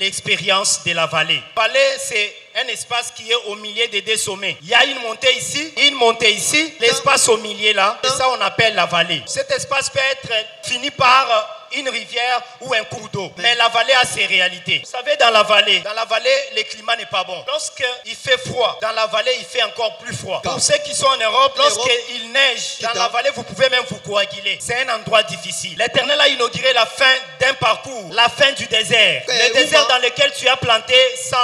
l'expérience de la vallée. La vallée, c'est un espace qui est au milieu des deux sommets. Il y a une montée ici, l'espace au milieu là, et ça on appelle la vallée. Cet espace peut être fini par une rivière ou un cours d'eau. Mais la vallée a ses réalités. Vous savez, dans la vallée, le climat n'est pas bon. Lorsqu'il fait froid, dans la vallée, il fait encore plus froid. Pour ceux qui sont en Europe, lorsqu'il neige, dans la vallée, vous pouvez même vous coaguler. C'est un endroit difficile. L'Éternel a inauguré la fin d'un parcours, la fin du désert. Le désert dans lequel tu as planté sans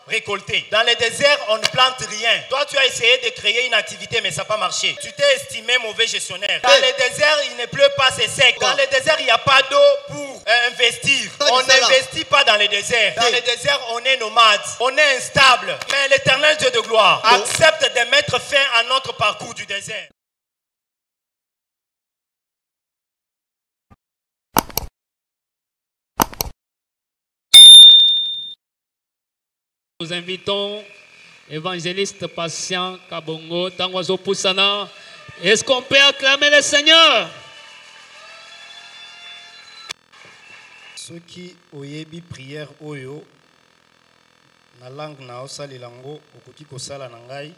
récolter. Dans les déserts, on ne plante rien. Toi, tu as essayé de créer une activité, mais ça n'a pas marché. Tu t'es estimé mauvais gestionnaire. Dans les déserts, il ne pleut pas, c'est sec. Dans les déserts, il n'y a pas d'eau pour investir. On n'investit pas dans les déserts. Dans les déserts, on est nomade. On est instable. Mais l'Éternel Dieu de gloire accepte de mettre fin à notre parcours du désert. Nous invitons évangéliste Patient Kabongo, Tangwazo Poussana. Est-ce qu'on peut acclamer le Seigneur? Ceux qui oyebi prière oyo na langue na osalilango okoki kosala na ngai.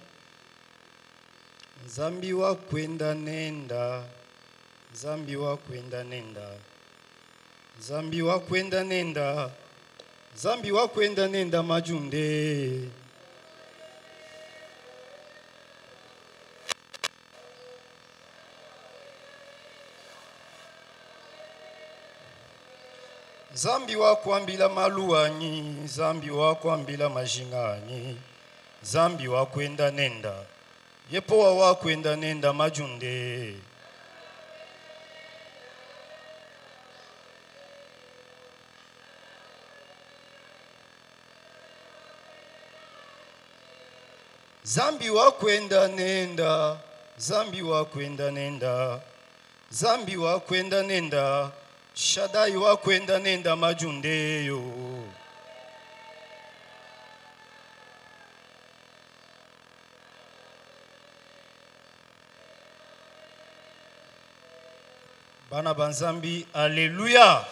Nzambi wa kwenda nenda, Nzambi wa kwenda nenda, Nzambi wa kwenda nenda, Nzambi wa kwenda nenda majunde. Nzambi wa kwambila maluanyi, Nzambi wa kwambila majinganyi, Nzambi wa kwenda nenda, yepowa wa kwenda nenda majunde. Zambi wa kwenda nenda, Zambi wa kwenda nenda, Zambi wa kwenda nenda, Shaddai wa kwenda nenda majunde yo. Bana banzambi, alléluia.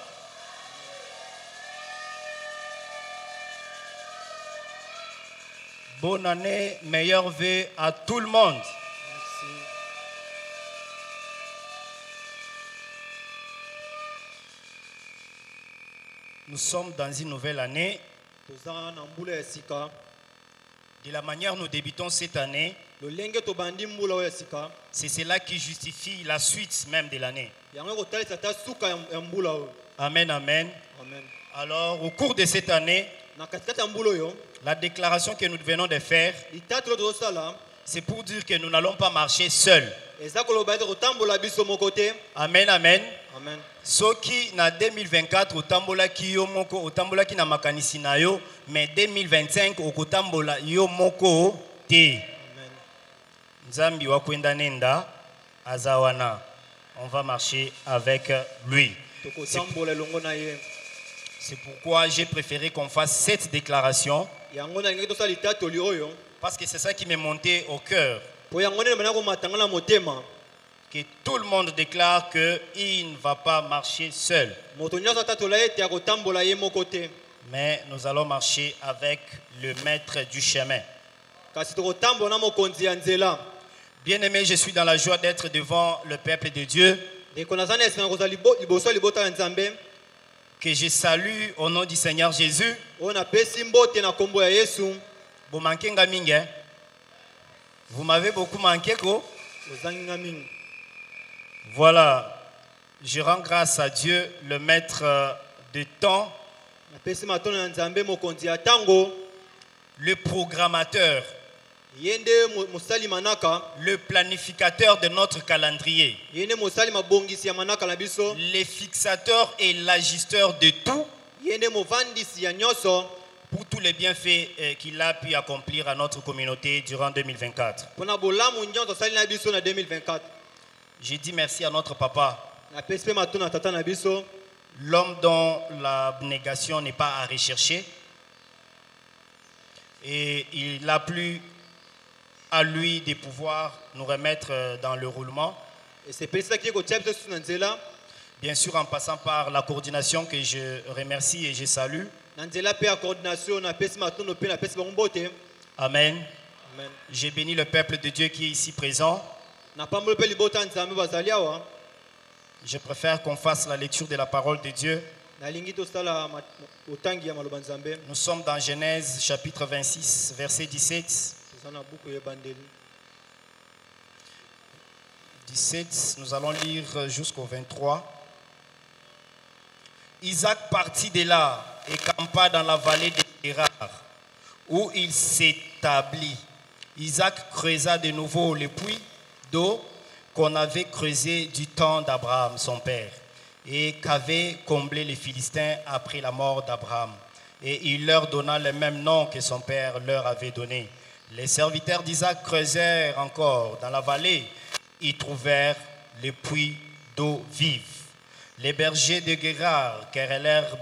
Bonne année, meilleurs vœux à tout le monde. Merci. Nous sommes dans une nouvelle année. De la manière dont nous débutons cette année, c'est cela qui justifie la suite même de l'année. Amen, amen. Alors, au cours de cette année, la déclaration que nous venons de faire, c'est pour dire que nous n'allons pas marcher seuls. Amen, amen. Soki na 2024 otambola ki yo moko otambola ki na makanisi na yo, mais 2025 okotambola yo moko te. Nzambi wa kwenda nenda azawana. On va marcher avec lui. C'est pourquoi j'ai préféré qu'on fasse cette déclaration. Parce que c'est ça qui m'est monté au cœur. Que tout le monde déclare qu'il ne va pas marcher seul. Mais nous allons marcher avec le maître du chemin. Bien-aimé, je suis dans la joie d'être devant le peuple de Dieu. Que je salue au nom du Seigneur Jésus. Vous m'avez beaucoup manqué, quoi. Voilà, je rends grâce à Dieu, le maître de temps, le programmateur, le planificateur de notre calendrier, le fixateur et l'ajusteur de tout, pour tous les bienfaits qu'il a pu accomplir à notre communauté durant 2024. J'ai dit merci à notre papa, l'homme dont l'abnégation n'est pas à rechercher. Et il a plu à lui de pouvoir nous remettre dans le roulement. Bien sûr, en passant par la coordination que je remercie et je salue. Amen. Amen. J'ai béni le peuple de Dieu qui est ici présent. Je préfère qu'on fasse la lecture de la parole de Dieu. Nous sommes dans Genèse chapitre 26, verset 17. 17, nous allons lire jusqu'au 23. Isaac partit de là et campa dans la vallée de Guérar, où il s'établit. Isaac creusa de nouveau le puits d'eau qu'on avait creusé du temps d'Abraham, son père, et qu'avaient comblé les Philistins après la mort d'Abraham. Et il leur donna le même nom que son père leur avait donné. Les serviteurs d'Isaac creusèrent encore dans la vallée. Ils trouvèrent le puits d'eau vive. Les bergers de Guérar querellèrent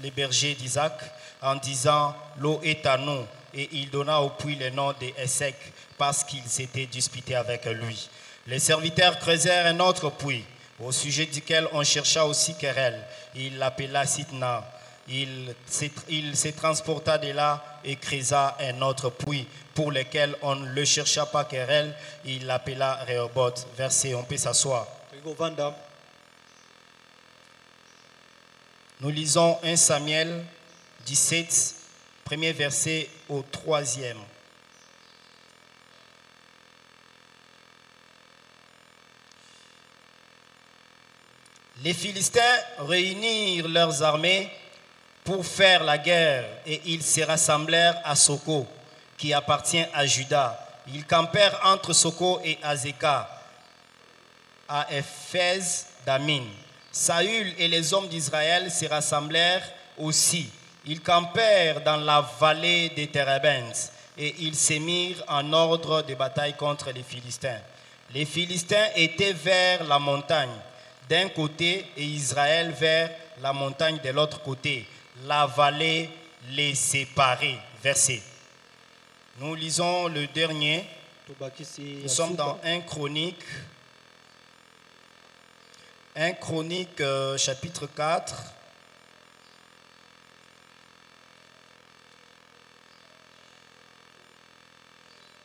les bergers d'Isaac en disant « L'eau est à nous ». Et il donna au puits le nom d'Essek parce qu'ils s'étaient disputés avec lui. Les serviteurs creusèrent un autre puits, au sujet duquel on chercha aussi querelle. Il l'appela Sitna. Il se transporta de là et creusa un autre puits pour lequel on ne le chercha pas querelle. Il l'appela Rehoboth. Verset, on peut s'asseoir. Nous lisons 1 Samuel 17, premier verset au 3e. Les Philistins réunirent leurs armées pour faire la guerre et ils se rassemblèrent à Soko, qui appartient à Juda. Ils campèrent entre Soko et Azekah, à Éphèse d'Amin. Saül et les hommes d'Israël se rassemblèrent aussi. Ils campèrent dans la vallée des Térébens et ils se mirent en ordre de bataille contre les Philistins. Les Philistins étaient vers la montagne d'un côté et Israël vers la montagne de l'autre côté. La vallée les séparait. Verset. Nous lisons le dernier. Nous sommes dans 1 Chronique. 1 Chronique chapitre 4.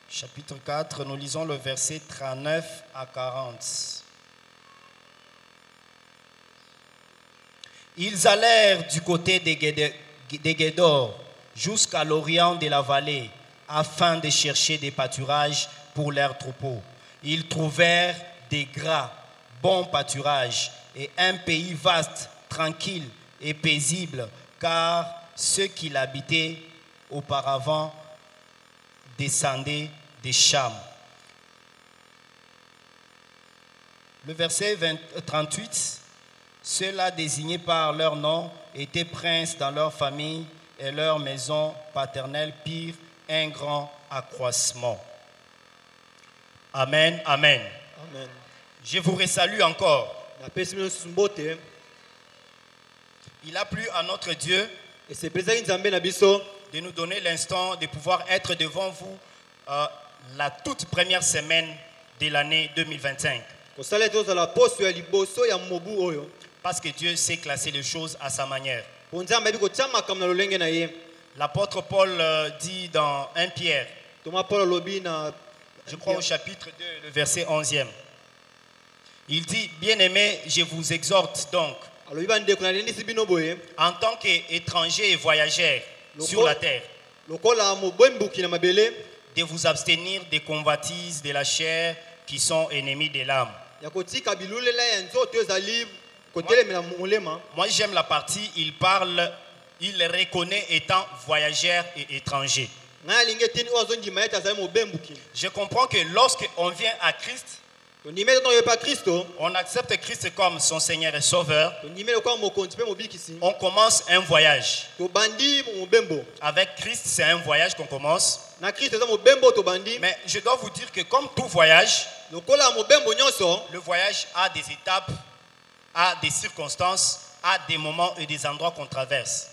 Chapitre 4, nous lisons le verset 39 à 40. Ils allèrent du côté de Guédor jusqu'à l'orient de la vallée afin de chercher des pâturages pour leurs troupeaux. Ils trouvèrent des gras, bons pâturages et un pays vaste, tranquille et paisible, car ceux qui l'habitaient auparavant descendaient des Cham. Le verset 38, ceux-là désignés par leur nom étaient princes dans leur famille et leur maison paternelle pirent un grand accroissement. Amen, amen. Amen. Je vous resalue encore. Il a plu à notre Dieu de nous donner l'instant de pouvoir être devant vous la toute première semaine de l'année 2025. Parce que Dieu sait classer les choses à sa manière. L'apôtre Paul dit dans 1 Pierre, je crois au chapitre 2, le verset 11e. Il dit, bien-aimés, je vous exhorte donc, en tant qu'étrangers et voyageurs sur la terre, de vous abstenir des convoitises de la chair qui sont ennemis de l'âme. Moi j'aime la partie, il reconnaît étant voyageur et étranger. Je comprends que lorsqu'on vient à Christ, on accepte Christ comme son Seigneur et Sauveur. On commence un voyage. Avec Christ, c'est un voyage qu'on commence. Mais je dois vous dire que comme tout voyage, le voyage a des étapes, a des circonstances, a des moments et des endroits qu'on traverse.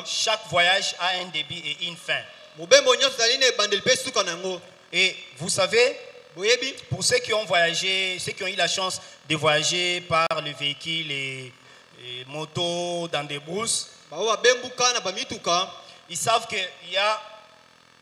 Chaque voyage a un début et une fin. Et vous savez, pour ceux qui ont voyagé, ceux qui ont eu la chance de voyager par le véhicule et motos, dans des brousses. baoyo babembuka na bamituka Ils savent qu'il y a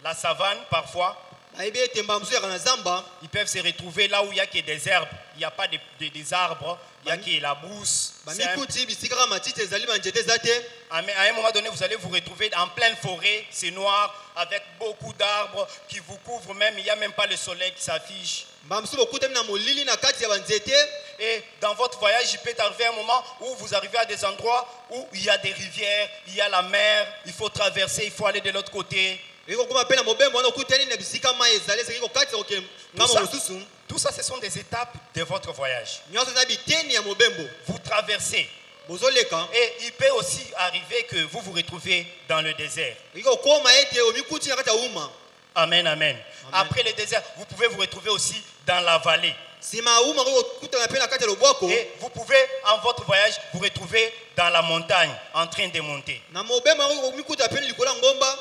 la savane parfois. bayebi ete mbala mosusu yaka na zamba Ils peuvent se retrouver là où il y a que des herbes. Il n'y a pas des arbres. Il y a que la brousse. bamikuti bisika kaka matiti ezali banzete eza te. À un moment donné, vous allez vous retrouver en pleine forêt. C'est noir, avec beaucoup d'arbres qui vous couvrent même. Il n'y a même pas le soleil qui s'affiche. mbala mosusu bokutami na molili na kati ya banzete. Et dans votre voyage, il peut arriver un moment où vous arrivez à des endroits où il y a des rivières, il y a la mer, il faut traverser, il faut aller de l'autre côté. ekokoma mpe na mobembo wana okutani na bisika mai ezali ezalaki kokatisa kokende ngambo mosusu. Tout ça, ce sont des étapes de votre voyage. nyonso eza biteni ya mobembo Vous traversez. bozoleka. Et il peut aussi arriver que vous vous retrouvez dans le désert. ekoki kokoma ete omikuti na kati ya uma. Amen, amen. Après le désert, vous pouvez vous retrouver aussi dans la vallée. nsima ya uma okoki kokutana mpe na kati ya lobwako. Et vous pouvez, en votre voyage, vous retrouver dans la montagne, en train de monter. na mobembo okoki komikuta mpe likolo ya ngomba.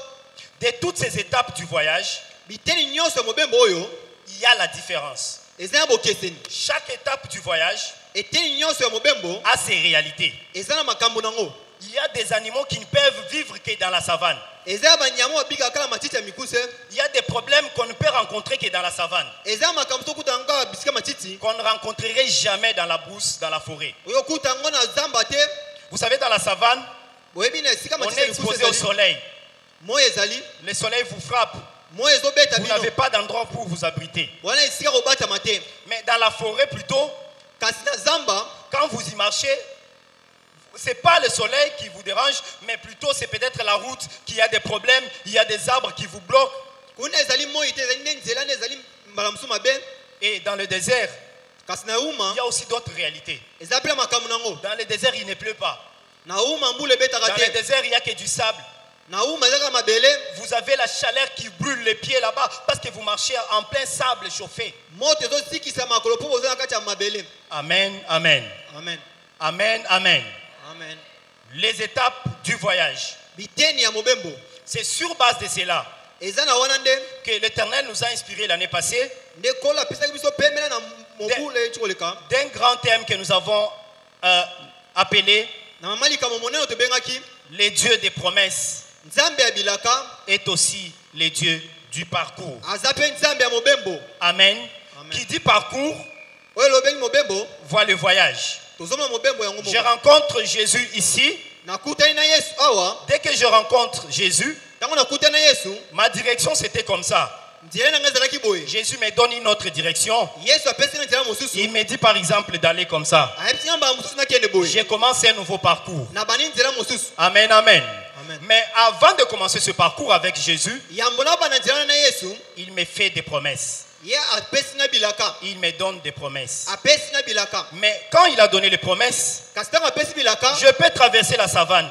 De toutes ces étapes du voyage, biteni nyonso ya mobembo oyo il y a la différence. eza ya bokeseni. Chaque étape du voyage eteni nyonso ya mobembo a ses réalités. eza na makambo nango. Il y a des animaux qui ne peuvent vivre que dans la savane. eza ya banyama babikaka na matiti ya mikuse. Il y a des problèmes qu'on ne peut rencontrer que dans la savane, eza ya makambo tokutana ngo kaka bisika matiti. qu'on ne rencontrerait jamais dans la brousse, dans la forêt. oyo okuta ngo na zamba te. Vous savez, dans la savane, boyebi na esika on matiti est ya mikuse exposé au ezali. soleil. moyi ezali. Le soleil vous frappe. moyi ezobeta Vous bino. n'avez pas d'endroit pour vous abriter. wana esika kobatama te. Mais dans la forêt plutôt, kasi na zamba quand vous y marchez, ce n'est pas le soleil qui vous dérange, mais plutôt c'est peut-être la route qui a des problèmes, il y a des arbres qui vous bloquent. kuna ezali moyi te ezali nde nzela nde ezali mbala mosusu mabe. Et dans le désert, kasi na uma il y a aussi d'autres réalités. eza mpe na makambo nango. Dans le désert, il ne pleut pas. na uma mbula ebetaka Dans le te. désert, il n'y a que du sable. na uma eza kaka mabele. Vous avez la chaleur qui brûle les pieds là-bas parce que vous marchez en plein sable chauffé. moto ezosikisa makolo mpo boza na kati ya mabele. Amen, amen. amen. Amen, amen. amen. Les étapes du voyage. biteni ya mobembo C'est sur base de cela eza na wana nde que l'Éternel nous a inspiré l'année passée nde kola apesaki biso pemela na mobule eti koleka. d'un grand thème que nous avons appelé na mama likambo monene tobengaki le Dieu des promesses nzambe ya bilaka est aussi le Dieu du parcours. aza mpe nzambe ya mobembo. Amen. Amen. Qui dit parcours oyo elobengi mobembo voit le voyage. tozomona mobembo yango Je moko. rencontre Jésus ici. nakutani na yesu awa. Dès que je rencontre Jésus, ntango nakutani na yesu ma direction c'était comme ça. nzela nanga ezalaki boye. Jésus me donne une autre direction. yesu apesi nga nzela mosusu. Il me dit par exemple d'aller comme ça. ayebisi nga mbala mosusu nakende boye. Je commence un nouveau parcours. na bani nzela mosusu. Amen, amen. Amen. Mais avant de commencer ce parcours avec Jésus, yambo na bana nzela wana na yesu. il me fait des promesses. ye apesi nga bilaka. Il me donne des promesses. apesi nga bilaka. Mais quand il a donné les promesses, kasi ntango apesi bilaka. je peux traverser la savane.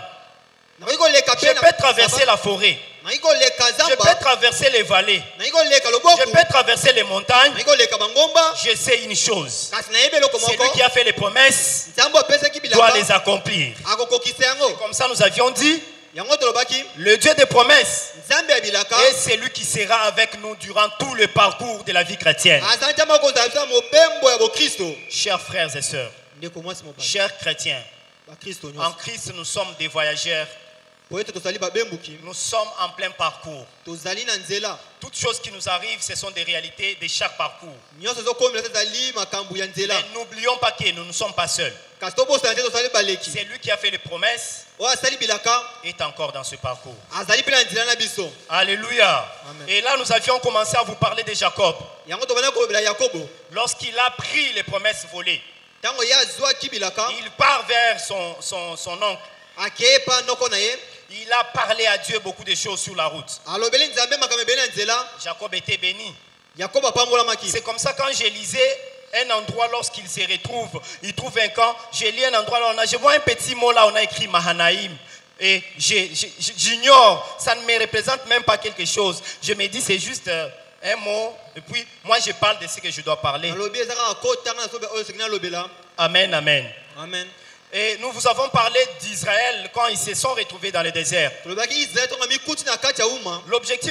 nakoki koleka Je mpe na peux traverser la forêt. nakoki koleka Je peux zamba. traverser les vallées. nakoki koleka Je loboko. peux traverser les montagnes. nakoki koleka bangomba. Je sais une chose. kasi nayebi eloko C'est lui moko. qui a fait les promesses nzambe apesaki doit bilaka. les accomplir. akokokisa yango. Comme ça, nous avions dit, yango tolobaki le Dieu des promesses nzambe ya bilaka. est celui qui sera avec nous durant tout le parcours de la vie chrétienne. azali nzambe akozala biso na mobembo ya bokristo. Chers frères et sœurs, ndeko mwasi mobali. chers chrétiens, bakristo en nyonso. Christ, nous sommes des voyageurs. po ete tozali babembuki. Nous sommes en plein parcours. tozali na nzela. Toutes choses qui nous arrivent, ce sont des réalités de chaque parcours. nyonso ezokomela te ezali makambo ya nzela. Mais n'oublions pas que nous ne sommes pas seuls. kasi tobosana te tozali baleki. C'est lui qui a fait les promesses oyo asali bilaka est encore dans ce parcours. azali mpe na nzela na biso. Alléluia. Amen. Et là, nous avions commencé à vous parler de Jacob. yango tobanda kolobela yakobo. Lorsqu'il a pris les promesses volées, ntango ye azwaki bilaka. il part vers son oncle. akeye pa noko na ye. Il a parlé à Dieu beaucoup de choses sur la route. alobeli nzambe makambo ebele na nzela. Jacob était béni. yakobo apambolamaki. C'est comme ça quand je lisais un endroit lorsqu'il se retrouve, il trouve un camp, je lis un endroit là, je vois un petit mot là, on a écrit Mahanaïm. Et j'ignore, ça ne me représente même pas quelque chose. Je me dis c'est juste un mot. Et puis moi je parle de ce que je dois parler. alobi ezaka akotanga na sobe oyo sekina alobela. Amen, amen. amen. Et nous vous avons parlé d'Israël quand ils se sont retrouvés dans le désert. L'objectif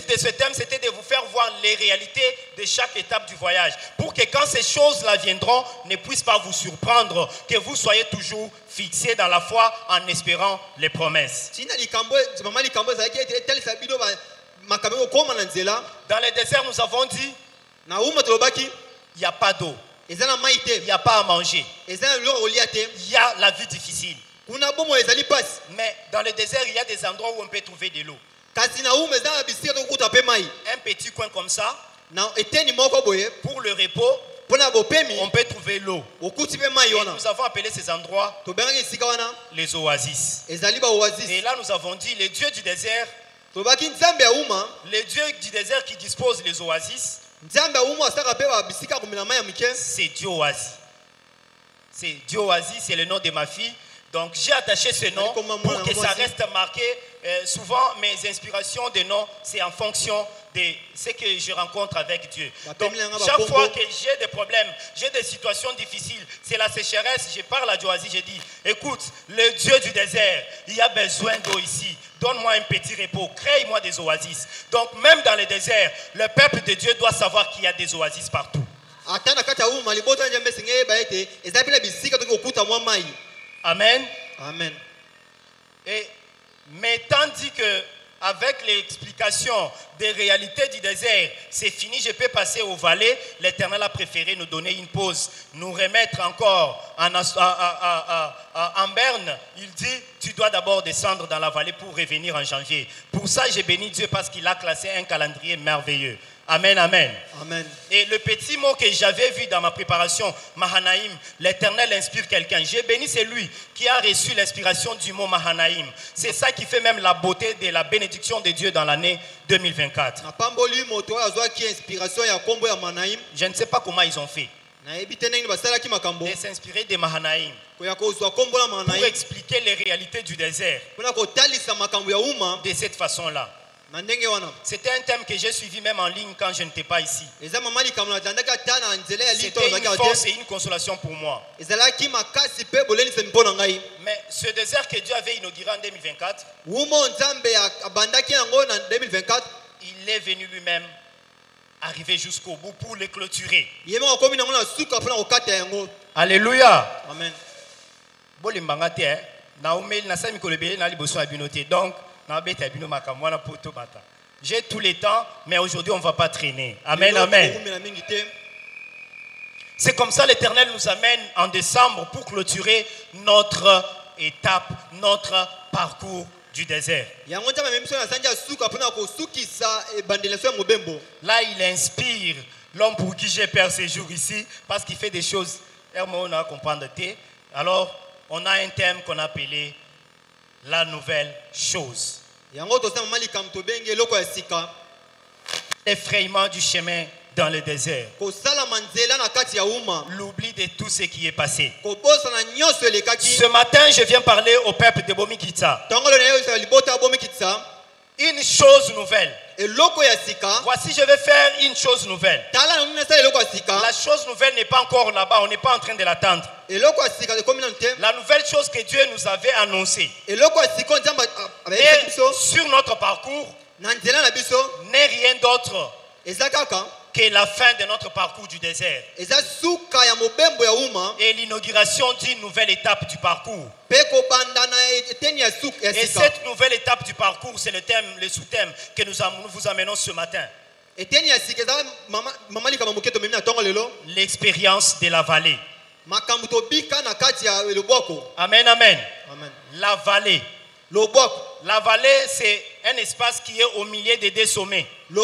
de ce thème, c'était de vous faire voir les réalités de chaque étape du voyage. Pour que quand ces choses-là viendront, ne puissent pas vous surprendre, que vous soyez toujours fixés dans la foi en espérant les promesses. Dans le désert, nous avons dit, il n'y a pas d'eau. Il n'y a pas à manger. Il y a la vie difficile. Mais dans le désert, il y a des endroits où on peut trouver de l'eau. Un petit coin comme ça, pour le repos, on peut trouver l'eau. Nous avons appelé ces endroits les oasis. Et là, nous avons dit, le Dieu du désert, le Dieu du désert qui dispose des oasis, c'est Dieu Oasis. C'est Dieu Oasis, c'est le nom de ma fille. Donc j'ai attaché ce nom pour que ça reste marqué. Souvent mes inspirations de noms, c'est en fonction de ce que je rencontre avec Dieu. Donc chaque fois que j'ai des problèmes, j'ai des situations difficiles, c'est la sécheresse, je parle à Dieu Oasis, je dis, écoute, le Dieu du désert, il y a besoin d'eau ici. Donne-moi un petit repos, crée-moi des oasis. Donc même dans le désert, le peuple de Dieu doit savoir qu'il y a des oasis partout. Amen. Amen. Mais tandis que avec l'explication des réalités du désert, c'est fini, je peux passer aux vallées. L'Éternel a préféré nous donner une pause, nous remettre encore en berne. Il dit, tu dois d'abord descendre dans la vallée pour revenir en janvier. Pour ça, j'ai béni Dieu parce qu'il a classé un calendrier merveilleux. Amen, amen. Amen. Et le petit mot que j'avais vu dans ma préparation, Mahanaïm, l'Éternel inspire quelqu'un. J'ai béni celui qui a reçu l'inspiration du mot Mahanaïm. C'est ça qui fait même la beauté de la bénédiction de Dieu dans l'année 2024. Je ne sais pas comment ils ont fait de s'inspirer de Mahanaïm pour expliquer les réalités du désert de cette façon-là. C'était un thème que j'ai suivi même en ligne quand je n'étais pas ici. C'était une force et une consolation pour moi. Mais ce désert que Dieu avait inauguré en 2024, il est venu lui-même arriver jusqu'au bout pour le clôturer. Alléluia. Amen. Donc, j'ai tout le temps, mais aujourd'hui on ne va pas traîner. Amen, amen. C'est comme ça l'Éternel nous amène en décembre pour clôturer notre étape, notre parcours du désert. Là, il inspire l'homme pour qui j'ai peur ces jours ici, parce qu'il fait des choses. Alors, on a un thème qu'on a appelé la nouvelle chose. L'effrayement du chemin dans le désert. L'oubli de tout ce qui est passé. Ce matin, je viens parler au peuple de Bomikitsa. Une chose nouvelle. Voici, je vais faire une chose nouvelle. La chose nouvelle n'est pas encore là-bas, on n'est pas en train de l'attendre. La nouvelle chose que Dieu nous avait annoncée sur notre parcours n'est rien d'autre que la fin de notre parcours du désert et l'inauguration d'une nouvelle étape du parcours. Et cette nouvelle étape du parcours, c'est le thème, le sous-thème que nous vous amenons ce matin. L'expérience de la vallée. Amen, amen. La vallée. La vallée, c'est un espace qui est au milieu des deux sommets. Il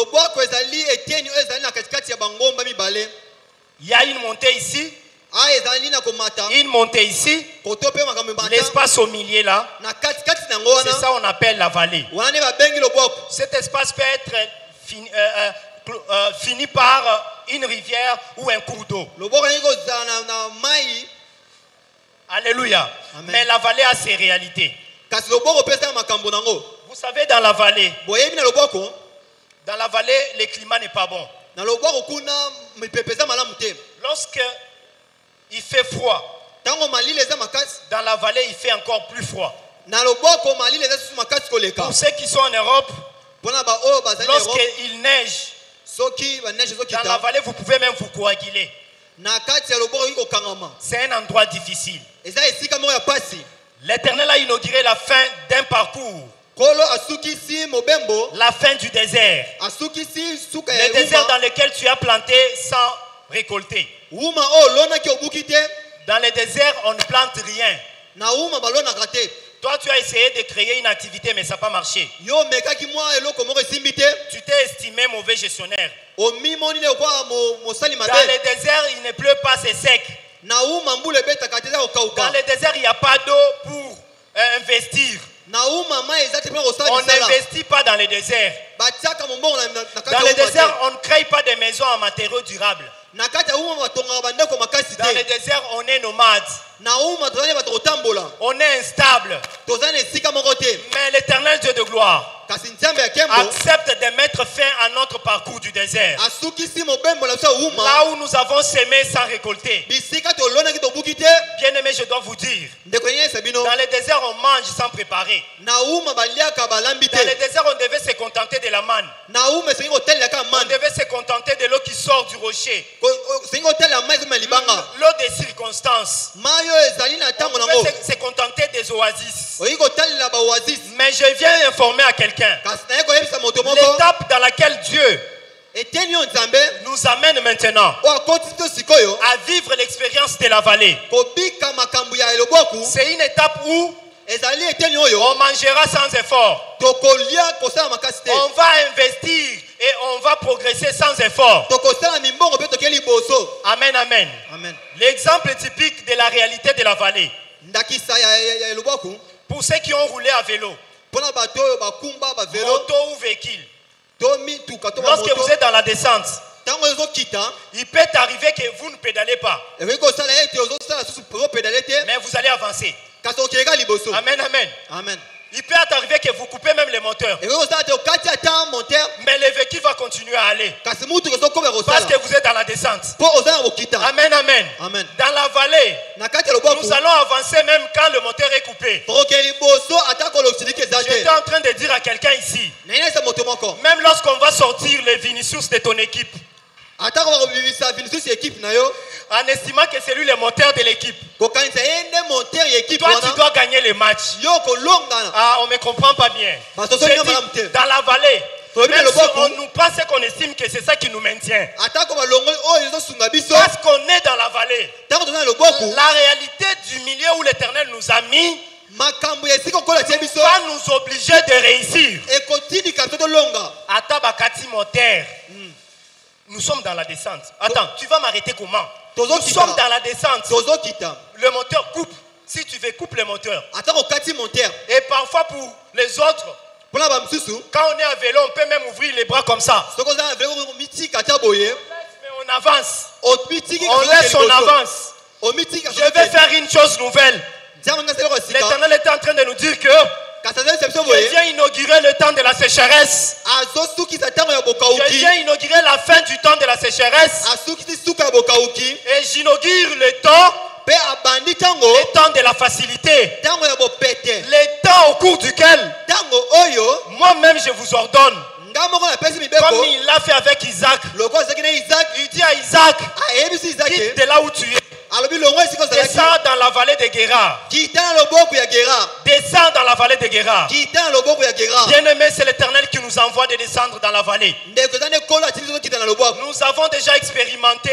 y a une montée ici, une montée ici, l'espace au milieu là, c'est ça on appelle la vallée. Cet espace peut être fini par une rivière ou un cours d'eau. Alléluia. Amen. Mais la vallée a ses réalités. Vous savez, dans la vallée, le climat n'est pas bon. Lorsque il fait froid, Dans la vallée, il fait encore plus froid. Na loboko mali les sous makasi koleka. Pour ceux qui sont en Europe, lorsqu'il neige, soki ba neige dans la zokita vallée, vous pouvez même vous coaguler. na kati ya loboko iko kangama. C'est un endroit difficile. Eza esika mo ya pasi. L'Éternel a inauguré la fin d'un parcours, Kolo asuki si mobembo, la fin du désert. asuki si suka ya Le désert uma. dans lequel tu as planté sans récolter. Uma o lona ki obukite, Dans le désert, on ne plante rien. na uma balona kate. Toi, tu as essayé de créer une activité, mais ça n'a pas marché. Yo meka ki mwa eloko moko esimbite. Tu t'es estimé mauvais gestionnaire. O mimoni le kwa mo sali Dans mabe. le désert, il ne pleut pas, c'est sec. Na uma mbule beta kateza Dans okauka. le désert, il n'y a pas d'eau pour investir. Na uma ma ezate pe osali On sala. n'investit pas dans le désert. Batiaka mombongo na kati Dans ya le uma désert, te. on ne crée pas des maisons en matériaux durables. Na kati ya uma batonga bandeko makasi Dans le te. désert, on est nomade. Na uma tozali bato kotambola. On est instable. Tozali na esika moko te. Mais l'Éternel Dieu de gloire Kasi nzambe ya kembo accepte de mettre fin à notre parcours du désert. asukisi mobembo na biso ya uma. Là où nous avons semé sans récolter. Bisika tolonaki tobuki te. Bien-aimé, je dois vous dire, Ndeko nyesa bino. dans le désert, on mange sans préparer. Na uma baliaka balambi Dans le te. désert, on devait se contenter de la manne. Na uma esengi kotelelaka On mane. devait se contenter de l'eau qui sort du rocher. Esengi kotelela mai ezoma libanga. L'eau des circonstances. Mai oyo ezali na On ntango nango. devait se contenter des oasis. Oyi kotelela baoasis. Mais je viens informer à quelqu'un. Kasi naye koyebisa moto moko. L'étape dans laquelle Dieu Eteni oyo nzambe nous amène maintenant oyo akotisi to sikoyo à vivre l'expérience de la vallée. kobika makambo ya eloboku. C'est une étape où Ezali eteni oyo on mangera sans effort. tokolia kosala makasi te. On va investir et on va progresser sans effort. Tokosala mimbongo mpe toke liboso. Amen, amen. Amen. L'exemple typique de la réalité de la vallée. Ndakisa ya eloboku Pour ceux qui ont roulé à vélo, mpona bato oyo bakumba bavelo moto ou véhicule, to mituka to lorsque vous bamoto. êtes dans la descente, Ntango ezokita il peut arriver que vous ne pédalez pas, ekoki kosala ete ozosala susu ozopedale te mais vous allez avancer. kasi okeka liboso. Amen, amen. Amen. Il peut arriver que vous coupez même les moteurs, ekoki kosala te okati ata montere mais le véhicule va continuer à aller kasi mutuka ezokoma parce kosala que vous êtes dans la descente. mpo oza na kokita. Amen, amen. Amen. Dans la vallée, Na kati ya loboku nous allons avancer même quand le moteur est coupé. tokoke liboso ata kolosiliki eza te. J'étais en train de dire à quelqu'un ici, nainesa moto moko même lorsqu'on va sortir les Vinicius de ton équipe, ata kokobimisa Vinicius ekipe na yo en estimant que c'est lui le moteur de l'équipe, kokanisa ye nde montere ya ekipe toi tu wana dois gagner le match. yo kolongana. Ah, on ne me comprend pas bien. Parce que Je ça, dis, dans la vallée, Toi, même le si bois, on nous prend ce qu'on estime que c'est ça qui nous maintient, ata ko balongo oyo ezosunga biso parce qu'on est dans la vallée, ntango toza na loboku la réalité du milieu où l'Éternel nous a mis makambo ya esika okola tie biso va nous obliger de réussir. ekotindika biso tolonga. Ata bakati moteur. Nous sommes dans la descente. Attends, tu vas m'arrêter comment? Nous sommes dans la descente. tozokita Le moteur coupe. Si tu veux, coupe le moteur. ata kokati montere Et parfois pour les autres, mpona bamosusu quand on est à vélo, on peut même ouvrir les bras comme ça. soki oza na velo mitika ata boye Mais on avance. omitiki On laisse, on avance. omitika Je vais faire une chose nouvelle. nzambe nga seloko sika L'Éternel était en train de nous dire que kasi azalisa biso je boye viens inaugurer le temps de la sécheresse. azosukisa ntango ya Je bokauki viens inaugurer la fin du temps de la sécheresse. asukisi suka ya bokauki Et j'inaugure le temps, mpe abandi ntango le temps de la facilité. ntango ya bopete Le temps au cours duquel ntango oyo moi-même je vous ordonne, nga moko napesi comme mibeko il l'a fait avec Isaac. lokola azalaki na isaki Il dit à Isaac, ayebisi isaki quitte de là où tu es. alobi longo esika ozalaki Descends dans la vallée de Guérard. kita na loboko ya gera Descends dans la vallée de Guérard. kita na loboko ya gera Bien-aimé, c'est l'Éternel qui nous envoie de descendre dans la vallée. ndeko eza nde kolo atindi tozokita na loboko. Nous avons déjà expérimenté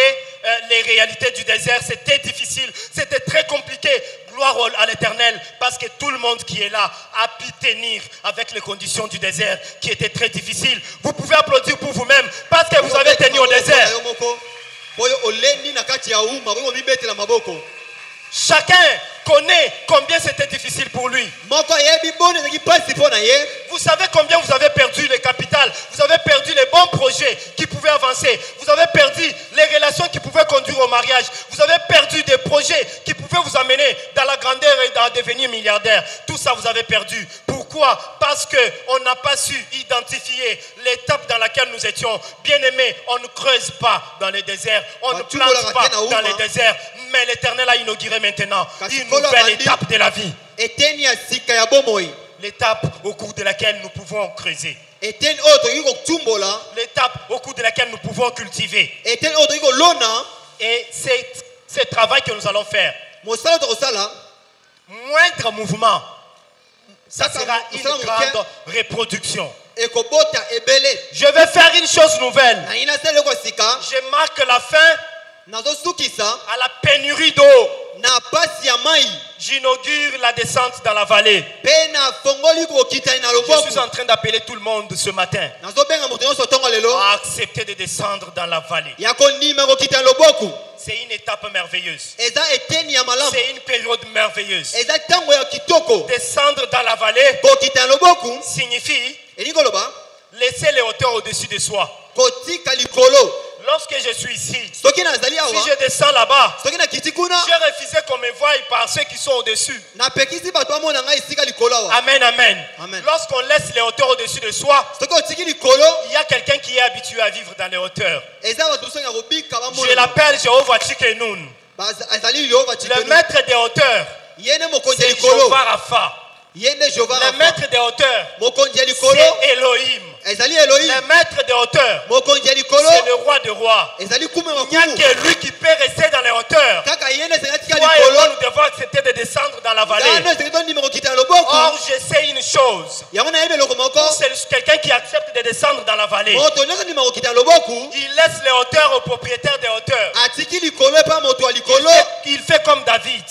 les réalités du désert. C'était difficile, c'était très compliqué. Gloire à l'Éternel, parce que tout le monde qui est là a pu tenir avec les conditions du désert qui étaient très difficiles. Vous pouvez applaudir pour vous-même parce que vous avez tenu au désert. oyo olendi na kati ya uma oyo mibetela maboko Chacun connaît combien c'était difficile pour lui. moko ayebi boni ezalaki mpasi mpo na ye. Vous savez combien vous avez perdu le capital, vous avez perdu les bons projets qui pouvaient avancer, vous avez perdu les relations qui pouvaient conduire au mariage, vous avez perdu des projets qui pouvaient vous amener dans la grandeur et à devenir milliardaire. Tout ça vous avez perdu. Pourquoi? Pourquoi? Parce qu'on n'a pas su identifier l'étape dans laquelle nous étions. Bien-aimés, on ne creuse pas dans les déserts, on ne plante pas dans les déserts, mais l'Éternel a inauguré maintenant une nouvelle étape de la vie. L'étape au cours de laquelle nous pouvons creuser. L'étape au cours de laquelle nous pouvons cultiver. Et c'est ce travail que nous allons faire. Moindre mouvement, ça sera une grande reproduction. Je vais faire une chose nouvelle. Je marque la fin à la pénurie d'eau. J'inaugure la descente dans la vallée. Je suis en train d'appeler tout le monde ce matin à accepter de descendre dans la vallée. C'est une étape merveilleuse. C'est une période merveilleuse. Descendre dans la vallée signifie laisser les hauteurs au-dessus de soi. Lorsque je suis ici, si je descends là-bas, j'ai refusé qu'on me voie par ceux qui sont au-dessus. Amen, amen. Lorsqu'on laisse les hauteurs au-dessus de soi, il y a quelqu'un qui est habitué à vivre dans les hauteurs. Je l'appelle Jéhovah Tchikenoun. Le maître des hauteurs, c'est Jéhovah Rapha. Le maître des hauteurs, c'est Elohim. Le maître des hauteurs, c'est le roi des rois. Il n'y a que lui qui peut rester dans les hauteurs. Toi et moi, nous devons accepter de descendre dans la vallée. Or, je sais une chose. C'est quelqu'un qui accepte de descendre dans la vallée. Il laisse les hauteurs au propriétaire des hauteurs. Il fait comme David.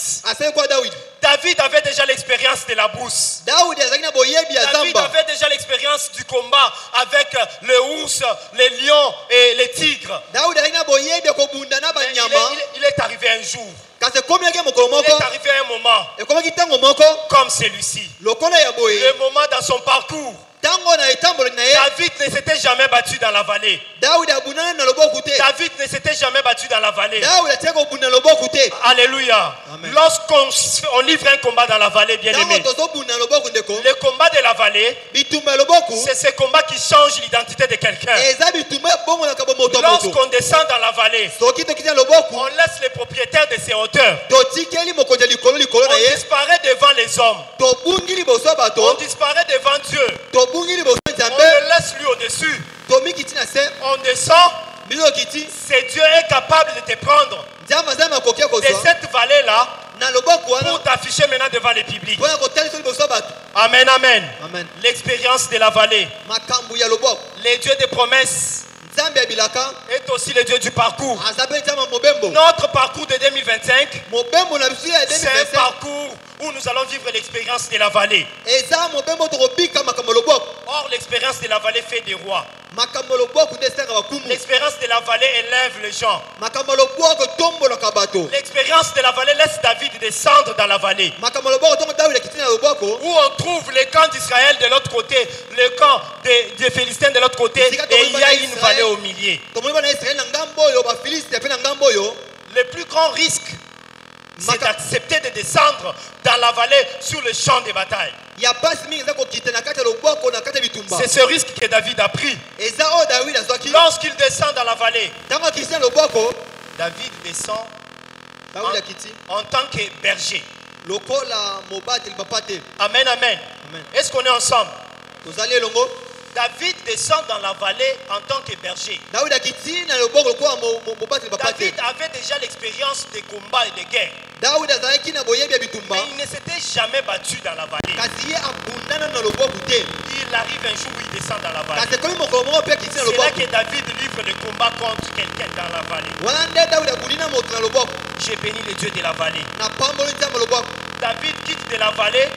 David avait déjà l'expérience de la brousse. David avait déjà l'expérience du combat avec le ours, les lions et les tigres. Il est arrivé un jour. Il est arrivé un moment comme celui-ci. Le moment dans son parcours. David ne s'était jamais battu dans la vallée. David ne s'était jamais battu dans la vallée. Alléluia. Lorsqu'on livre un combat dans la vallée, bien aimé, le combat de la vallée, c'est ce combat qui change l'identité de quelqu'un. Lorsqu'on descend dans la vallée, on laisse les propriétaires de ces hauteurs. On disparaît devant les hommes. On disparaît devant Dieu. On le laisse lui au-dessus. On descend. C'est Dieu est capable de te prendre de cette vallée-là pour t'afficher maintenant devant le public. Amen, amen. L'expérience de la vallée. Les dieux des promesses est aussi le Dieu du parcours. Notre parcours de 2025, c'est un parcours où nous allons vivre l'expérience de la vallée. Or, l'expérience de la vallée fait des rois. L'expérience de la vallée élève les gens. L'expérience de la vallée laisse David descendre dans la vallée. Où on trouve le camp d'Israël de l'autre côté, le camp des Philistins de l'autre côté, et il y a une vallée au milieu. Le plus grand risque, c'est d'accepter de descendre dans la vallée sur le champ de bataille. C'est ce risque que David a pris. Lorsqu'il descend dans la vallée, David descend en tant que berger. Amen, amen. Est-ce qu'on est ensemble? David descend dans la vallée en tant que berger. David avait déjà l'expérience des combats et des guerres. Mais il ne s'était jamais battu dans la vallée. Il arrive un jour où il descend dans la vallée. C'est là que David livre le combat contre quelqu'un dans la vallée. J'ai béni le Dieu de la vallée. David quitte de la vallée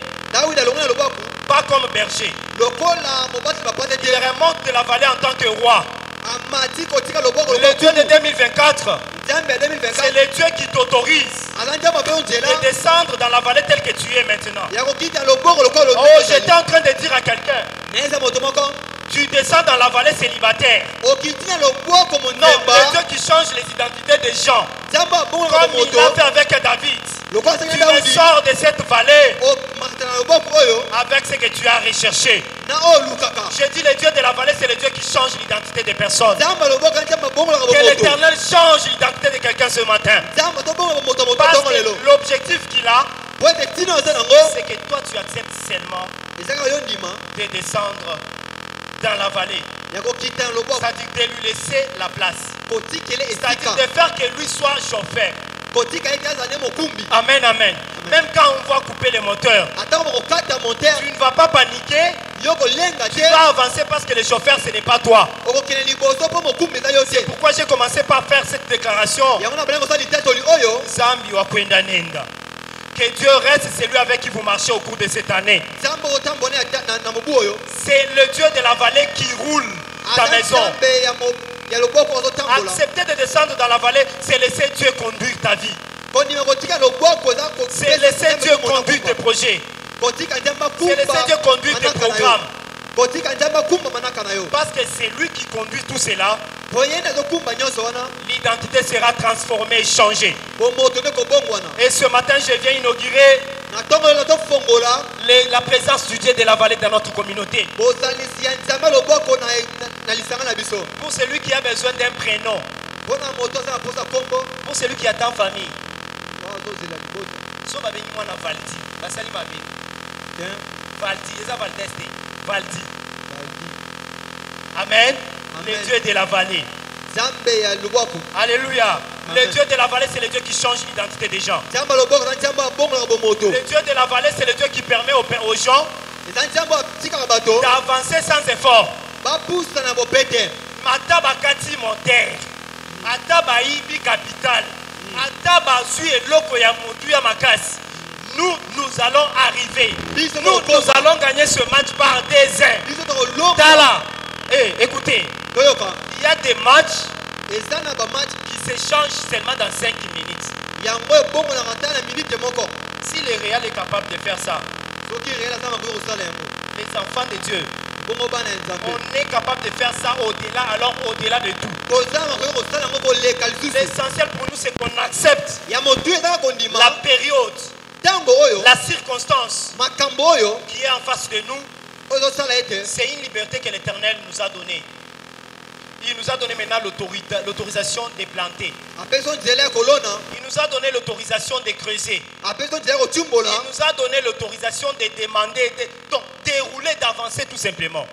pas comme berger. Il remonte de la vallée en tant que roi. Le Dieu de 2024, c'est le Dieu qui t'autorise de descendre dans la vallée telle que tu es maintenant. Oh, j'étais en train de dire à quelqu'un, Tu descends dans la vallée célibataire. Non, les dieux qui changent les identités des gens. Comme il a fait avec David. Tu sors de cette vallée avec ce que tu as recherché. Je dis le Dieu de la vallée, c'est le Dieu qui change l'identité des personnes. Que l'Éternel change l'identité de quelqu'un ce matin. Parce que l'objectif qu'il a, c'est que toi tu acceptes seulement de descendre dans la vallée. C'est-à-dire de lui laisser la place. C'est-à-dire de faire que lui soit chauffeur. Amen, amen. Même quand on va couper les moteurs, tu ne vas pas paniquer. Tu vas avancer parce que le chauffeur ce n'est pas toi. C'est pourquoi j'ai commencé par faire cette déclaration. Zambi wa kwenda nenda. Que Dieu reste celui avec qui vous marchez au cours de cette année. C'est le Dieu de la vallée qui roule ta maison. Accepter de descendre dans la vallée, c'est laisser Dieu conduire ta vie. C'est laisser Dieu conduire tes projets. C'est laisser Dieu conduire tes programmes. Parce que c'est lui qui conduit tout cela. L'identité sera transformée et changée. Et ce matin, je viens inaugurer la présence du Dieu de la vallée dans notre communauté. Pour celui qui a besoin d'un prénom, pour celui qui attend famille. Valdi. Amen. Le Dieu de la vallée. Alléluia. Le Dieu de la vallée, c'est le Dieu qui change l'identité des gens. Le Dieu de la vallée, c'est le Dieu qui permet aux gens d'avancer sans effort. Mataba kati monter. Ataba ibi capital. Ataba sui eloko ya motu ya makasi. Nous allons arriver. Nous allons gagner ce match par des uns. Tala. Écoutez. Il y a des matchs qui s'échangent seulement dans 5 minutes. Si le Real est capable de faire ça, les enfants de Dieu, on est capable de faire ça au-delà, alors au-delà de tout. L'essentiel pour nous, c'est qu'on accepte la période, la circonstance qui est en face de nous. C'est une liberté que l'Éternel nous a donnée. Il nous a donné maintenant l'autorisation de planter. Il nous a donné l'autorisation de creuser. Il nous a donné l'autorisation de demander, de dérouler, d'avancer tout simplement.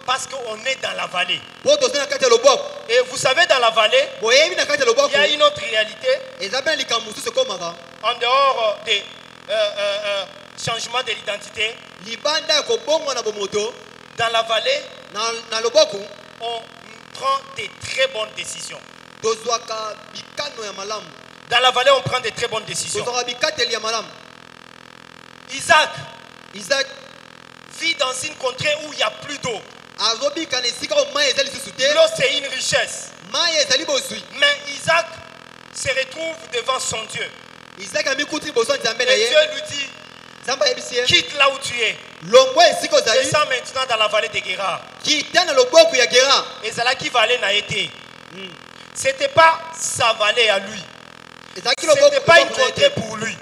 Parce qu'on est dans la vallée. Et vous savez, dans la vallée, il y a une autre réalité. En dehors des changements de l'identité, dans la vallée, on prend des très bonnes décisions. Dans la vallée, on prend des très bonnes décisions. Isaac vit dans une contrée où il n'y a plus d'eau. L'eau, c'est une richesse. Mais Isaac se retrouve devant son Dieu. Et Dieu lui dit, quitte là où tu es. Descends maintenant dans la vallée de Guérard. Et c'est là qui va aller n'a été. Ce n'était pas sa vallée à lui. Ce n'était pas une contrée pour lui.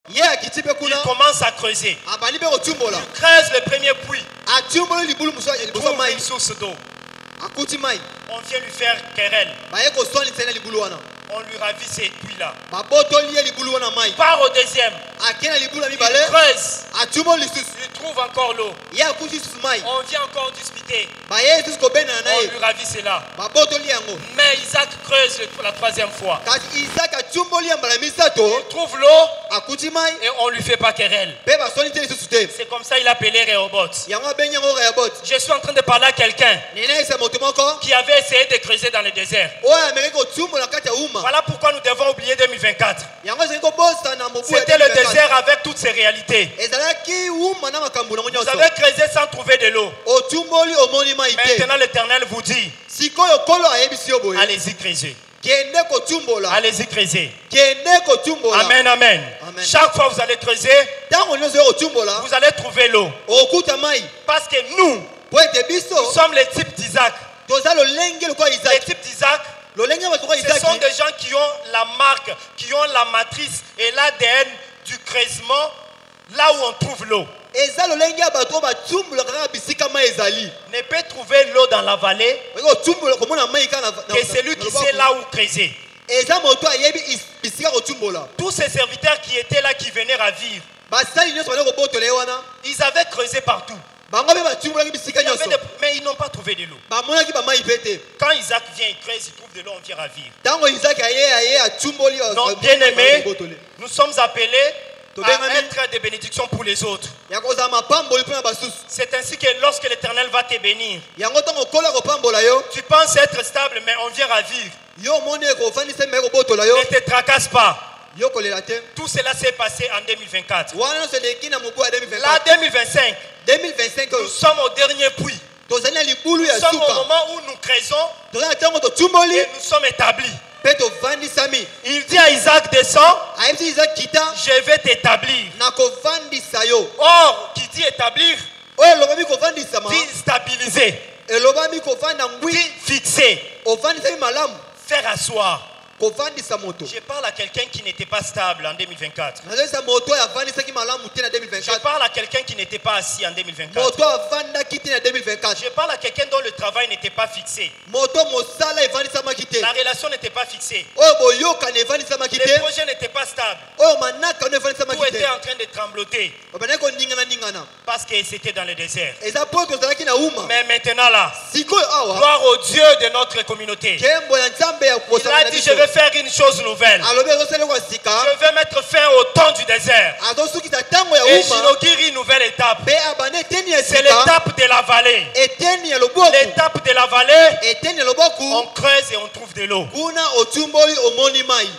Il commence à creuser. Il creuse le premier puits. Il trouve une source d'eau. On vient lui faire querelle. On lui ravit ces puits-là. Il part au deuxième. Il creuse. Il trouve encore l'eau. On vient encore discuter. On lui ravit cela. Mais Isaac creuse la troisième fois. Il trouve l'eau et on ne lui fait pas querelle. C'est comme ça qu'il a appelé Rehoboth. Je suis en train de parler à quelqu'un qui avait essayé de creuser dans le désert. Voilà pourquoi nous devons oublier 2024. C'était le désert désert avec toutes ses réalités. Vous avez creusé sans trouver de l'eau. Maintenant l'Éternel vous dit, allez-y creuser. Allez-y creuser. Amen, amen. Chaque fois que vous allez creuser, vous allez trouver l'eau. Parce que nous sommes les types d'Isaac. Les types d'Isaac, ce sont des gens qui ont la marque, qui ont la matrice et l'ADN du creusement là où on trouve l'eau. Ne peut trouver l'eau dans la vallée que celui qui sait là où creuser. Tous ces serviteurs qui étaient là, qui venaient ravir, ils avaient creusé partout. Mais ils n'ont pas trouvé de l'eau. Quand Isaac vient, il creuse, il trouve de l'eau, on vient ravir. Donc, bien aimé, nous sommes appelés à être des bénédictions pour les autres. C'est ainsi que lorsque l'Éternel va te bénir, tu penses être stable, mais on vient ravir. Ne te tracasse pas. Tout cela s'est passé en 2024. Là, 2025, nous sommes au dernier puits. Nous sommes au moment où nous creusons et nous sommes établis. Il dit à Isaac, descends, je vais t'établir. Or, qui dit établir, dit stabiliser, dit fixer, faire asseoir. Je parle à quelqu'un qui n'était pas stable en 2024. Je parle à quelqu'un qui n'était pas assis en 2024. Je parle à quelqu'un dont le travail n'était pas fixé. La relation n'était pas fixée. Les projets n'étaient pas stables. Tout était en train de trembloter. Parce que c'était dans le désert. Mais maintenant là, gloire au Dieu de notre communauté. Il a dit, je vais faire une chose nouvelle. Je vais mettre fin au temps du désert. Et j'inaugure une nouvelle étape. C'est l'étape de la vallée. L'étape de la vallée, on creuse et on trouve de l'eau.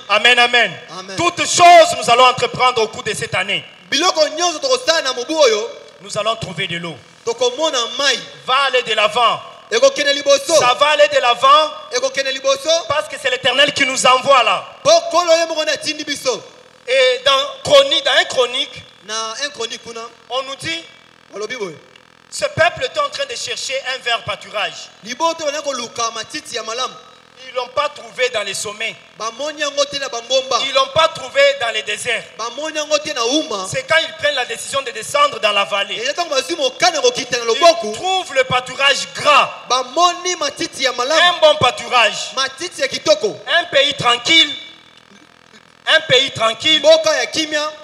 Amen, amen. Toutes choses nous allons entreprendre au cours de cette année. Nous allons trouver de l'eau. Va aller de l'avant. Ça va aller de l'avant parce que c'est l'Éternel qui nous envoie là. Et dans un chronique, on nous dit, ce peuple est en train de chercher un vert pâturage. Ils ne l'ont pas trouvé dans les sommets. Ils ne l'ont pas trouvé dans les déserts. C'est quand ils prennent la décision de descendre dans la vallée. Ils trouvent le pâturage gras. Un bon pâturage. Un pays tranquille. Un pays tranquille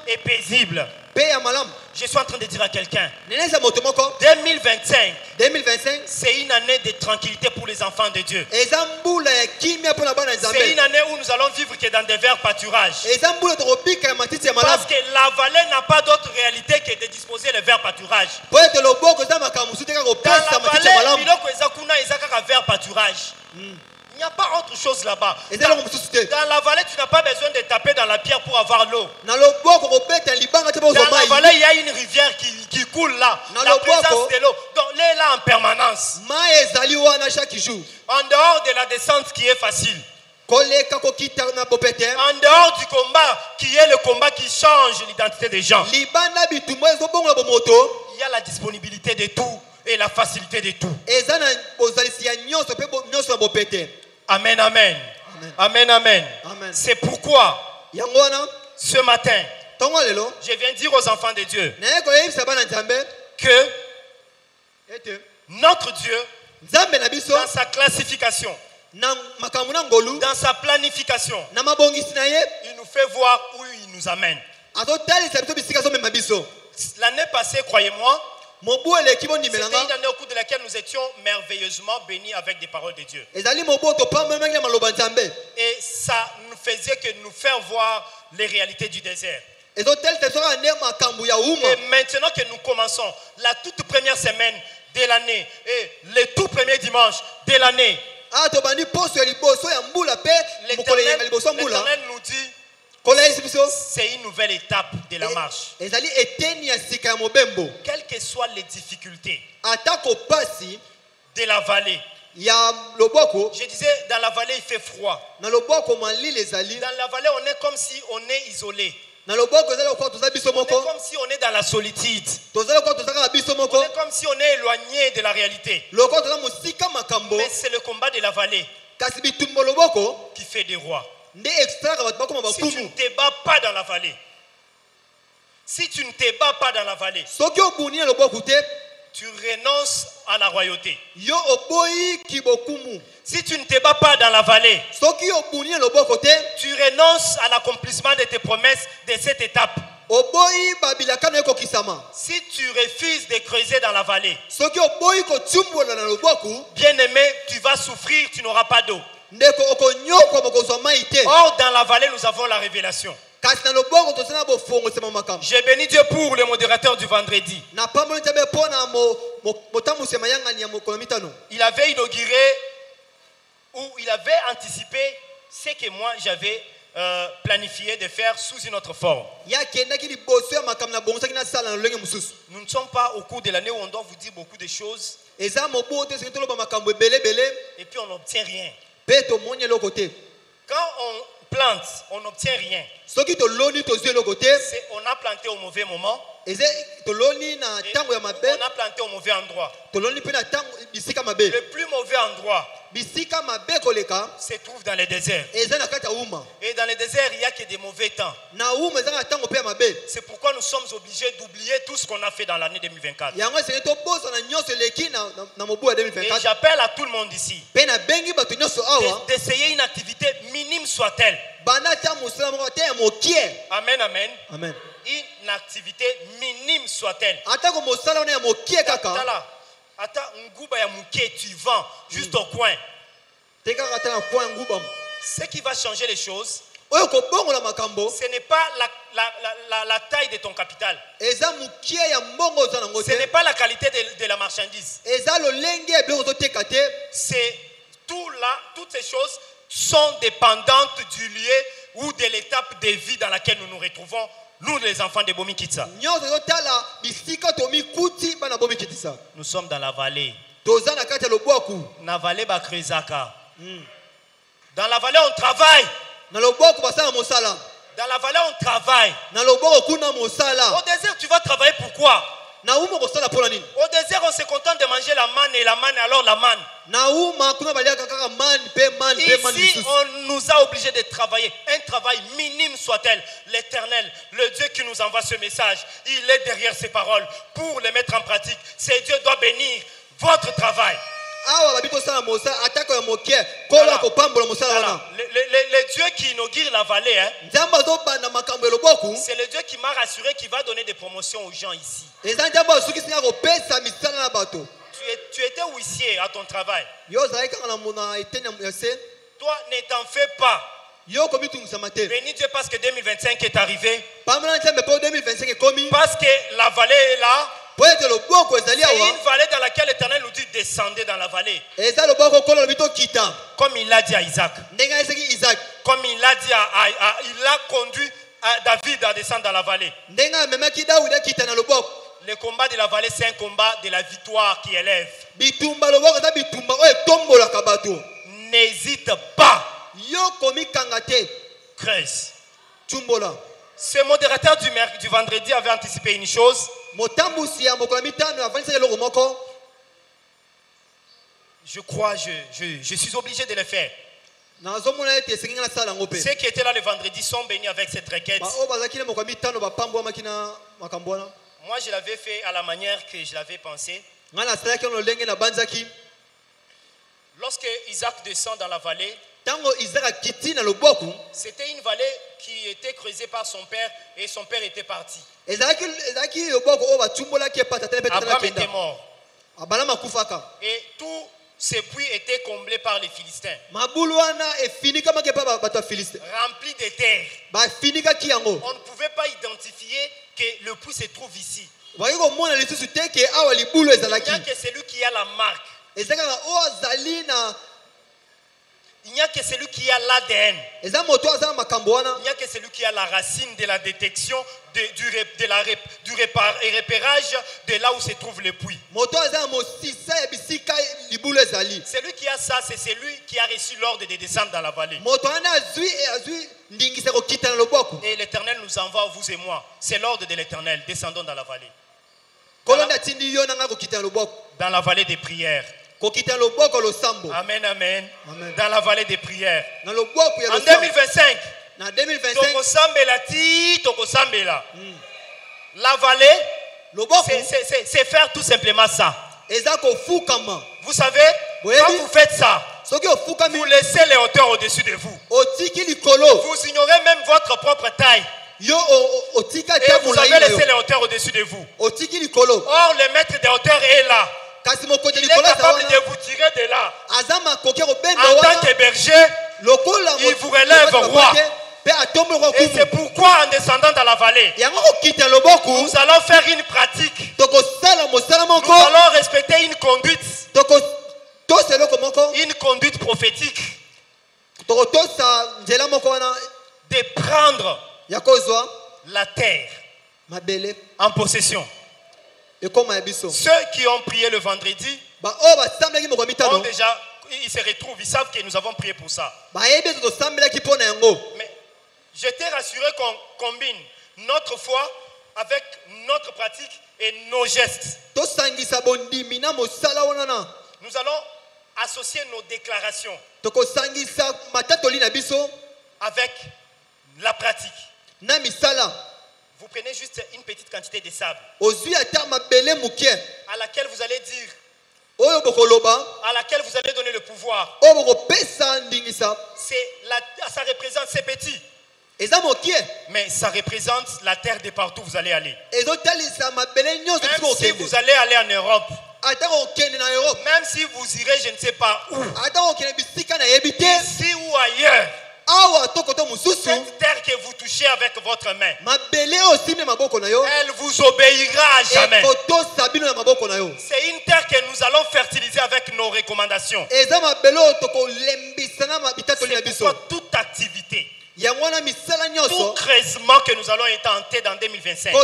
et paisible. Je suis en train de dire à quelqu'un, 2025, c'est une année de tranquillité pour les enfants de Dieu. C'est une année où nous allons vivre que dans des verts pâturages. Parce que la vallée n'a pas d'autre réalité que de disposer les verts pâturages. Dans la vallée, verts pâturage. Il n'y a pas autre chose là-bas. Dans la vallée, tu n'as pas besoin de taper dans la pierre pour avoir l'eau. Dans la vallée, il y a une rivière qui coule là. La présence de l'eau. Donc, l'eau est là en permanence. En dehors de la descente qui est facile. En dehors du combat qui est le combat qui change l'identité des gens. Il y a la disponibilité de tout et la facilité de tout. Amen, amen. Amen, amen. C'est pourquoi ce matin, je viens dire aux enfants de Dieu que notre Dieu, dans sa classification, dans sa planification, il nous fait voir où il nous amène. L'année passée, croyez-moi, c'était une année au cours de laquelle nous étions merveilleusement bénis avec des paroles de Dieu. Et ça nous faisait que nous faire voir les réalités du désert. Et maintenant que nous commençons la toute première semaine de l'année et les tout premiers dimanches de l'année, l'Éternel nous dit C'est une nouvelle étape de la marche. ezali eteni ya sika ya mobembo. Quelles que soient les difficultés Atako pasi de la vallée. ya loboko Je disais, dans la vallée, il fait froid. na loboko malili ezali Dans la vallée, on est comme si on est isolé. na loboko ezali kwa toza biso On est moko comme si on est dans la solitude. toza kwa toza ka biso moko On est comme si on est éloigné de la réalité. loko toza musika makambo Mais c'est le combat de la vallée kasi bitumbo loboko qui fait des rois. nde extra ka bakoma Si tu ne bakumu te bats pas dans la vallée, si tu ne te bats pas dans la vallée, soki obuni na loboko te tu renonces à la royauté. yo oboyi kibokumu Si tu ne te bats pas dans la vallée, soki obuni na loboko te tu renonces à l'accomplissement de tes promesses de cette étape. oboyi babilakano ekokisama Si tu refuses de creuser dans la vallée, soki oboyi kotumbola na loboko bien-aimé, tu vas souffrir, tu n'auras pas d'eau. ndeko okonyokwa mokozwa mai te Or, dans la vallée, nous avons la révélation. kasi na loboko tozana bofongosema makambo J'ai béni Dieu pour le modérateur du vendredi. na pamboli nzambe mpo na motambusi mayangani ya mokolo mitano Il avait inauguré ou il avait anticipé ce que moi j'avais planifié de faire sous une autre forme. ye akendaki liboso ya makambo na bongosaki nasala na lolenge mosusu Nous ne sommes pas au cours de l'année où on doit vous dire beaucoup de choses eza mobu te soki toloba makambo ebelebele et puis on n'obtient rien. mpe tomoni eloko te Quand on plante, on n'obtient rien. soki toloni tozwi eloko te On a planté au mauvais moment eza toloni na et ntango ya mabe on a planté au mauvais endroit. toloni mpe na ntango bisika mabe Le plus mauvais endroit bisika mabe koleka se trouve dans les déserts. eza na kati ya uma Et dans les déserts, il n'y a que des mauvais temps. na uma eza na ntango mpe ya mabe C'est pourquoi nous sommes obligés d'oublier tout ce qu'on a fait dans l'année 2024. yango esengeli tobosana nyonso eleki na mobu ya Et 2024 j'appelle à tout le monde ici mpe nabengi bato nyonso awa d'essayer une activité minime soit-elle. banda tia mosala moko te ya mokie Amen, amen. amen Une activité minime soit-elle. atako mosala wana ya mokie kaka Tala, ata nguba ya muke, tu vends juste au coin. te kaka ata na kwa nguba Ce qui va changer les choses, oyo kobongola makambo ce n'est pas la taille de ton capital. eza mokie ya mbongo oza nango Ce n'est te pas la qualité de la marchandise. eza lolenge ya biloko ozoteka te C'est tout là, toutes ces choses sont dépendantes du lieu ou de l'étape de vie dans laquelle nous nous retrouvons, nous les enfants de Bomikitsa. nyonso ezotala bisika tomikuti bana bomikitisa Nous sommes dans la vallée. toza na kati ya lobwaku Na vallée Bakrezaka. Dans la vallée, on travaille. na lobwaku basala mosala Dans la vallée, on travaille. na lobwaku kuna mosala Au désert, tu vas travailler pourquoi? na uma kosala mpona nini Au désert, on se contente de manger la manne et la manne, alors la manne. na uma kuna baliaka kaka mani mpe mani mpe mani Ici, lisusu on nous a obligés de travailler. Un travail minime soit-elle. L'Éternel, le Dieu qui nous envoie ce message, il est derrière ces paroles pour les mettre en pratique. C'est Dieu doit bénir votre travail. awa babi tosala mosala atako ya mokie kolo akopambola mosala Voilà. wana Le Dieu qui inaugure la vallée, hein, nzambe azobanda makambo ya lobwaku c'est le Dieu qui m'a rassuré qu'il va donner des promotions aux gens ici. eza nzambe azokisinga kopesa misala na bato Tu étais huissier à ton travail. yo ozalaki kaka na eteni ya se Toi, ne t'en fais pas. yo komitungisa te Bénis Dieu parce que 2025 est arrivé. pamela nzambe mpo 2025 ekomi Parce que la vallée est là. po ete lobwoko ezali C'est awa une vallée dans laquelle l'Éternel nous dit descendez dans la vallée. eza lobwoko kolo lobi tokita Comme il l'a dit à Isaac. ndenge ayesaki isaki Comme il l'a dit il a conduit à David à descendre dans la vallée. ndenge amemaki dawidi akita na lobwoko Le combat de la vallée, c'est un combat de la victoire qui élève. bitumba lobwoko eza bitumba oyo etombolaka bato N'hésite pas. yo komikanga te Creuse. tumbola Ce modérateur du vendredi avait anticipé une chose. motambusi ya mokolo mitano avandisaki eloko moko Je crois, je suis obligé de le faire. nazomona ete esengi nga nasala yango mpe Ceux qui étaient là le vendredi sont bénis avec cette requête. baoyo bazalaki na mokolo mitano bapambwamaki na makambo wana Moi, je l'avais fait à la manière que je l'avais pensé. nga nasalaki yango lolenge nabanzaki Lorsque Isaac descend dans la vallée, ntango isaka akiti na lobwaku c'était une vallée qui était creusée par son père et son père était parti. ezalaki lobwaku oyo batumbolaki epata te mpe tata Abraham était nakenda mort. abalamu akufaka Et tous ces puits étaient comblés par les Philistins, mabulu wana efinikamaki epa bato ya filiste remplis de terre. bafinikaki yango On ne pouvait pas identifier que le puits se trouve ici. baki komona lisusu te ke awa libulu Il n'y ezalaki a que celui qui a la marque. eza kaka oyo azali na Il n'y a que celui qui a l'ADN. Il n'y a que celui qui a la racine de la détection du repérage de là où se trouve le puits. Celui qui a ça, c'est celui qui a reçu l'ordre de descendre dans la vallée. Et l'Éternel nous envoie, vous et moi. C'est l'ordre de l'Éternel. Descendons dans la vallée. Dans la vallée des prières. Amen, amen. Dans la vallée des prières. En 2025, la vallée, c'est faire tout simplement ça. Vous savez, quand vous faites ça, vous laissez les hauteurs au-dessus de vous. Vous ignorez même votre propre taille. Et vous avez laissé les hauteurs au-dessus de vous. Or, le maître des hauteurs est là. Il est capable de vous tirer de là. En tant que berger, il vous relève roi. Et c'est pourquoi en descendant dans la vallée, nous allons faire une pratique. Nous allons respecter une conduite. Une conduite prophétique. De prendre la terre en possession. Ceux qui ont prié le vendredi ont déjà, ils se retrouvent, ils savent que nous avons prié pour ça. Mais je t'ai rassuré qu'on combine notre foi avec notre pratique et nos gestes. Nous allons associer nos déclarations avec la pratique. Vous prenez juste une petite quantité de sable à laquelle vous allez dire, à laquelle vous allez donner le pouvoir. Ça représente, c'est petit, mais ça représente la terre de partout où vous allez aller. Même si vous allez aller en Europe, même si vous irez je ne sais pas où, ici ou ailleurs, cette terre que vous touchez avec votre main, elle vous obéira à jamais. C'est une terre que nous allons fertiliser avec nos recommandations. C'est pourquoi toute activité, tout creusement que nous allons tenter dans 2025,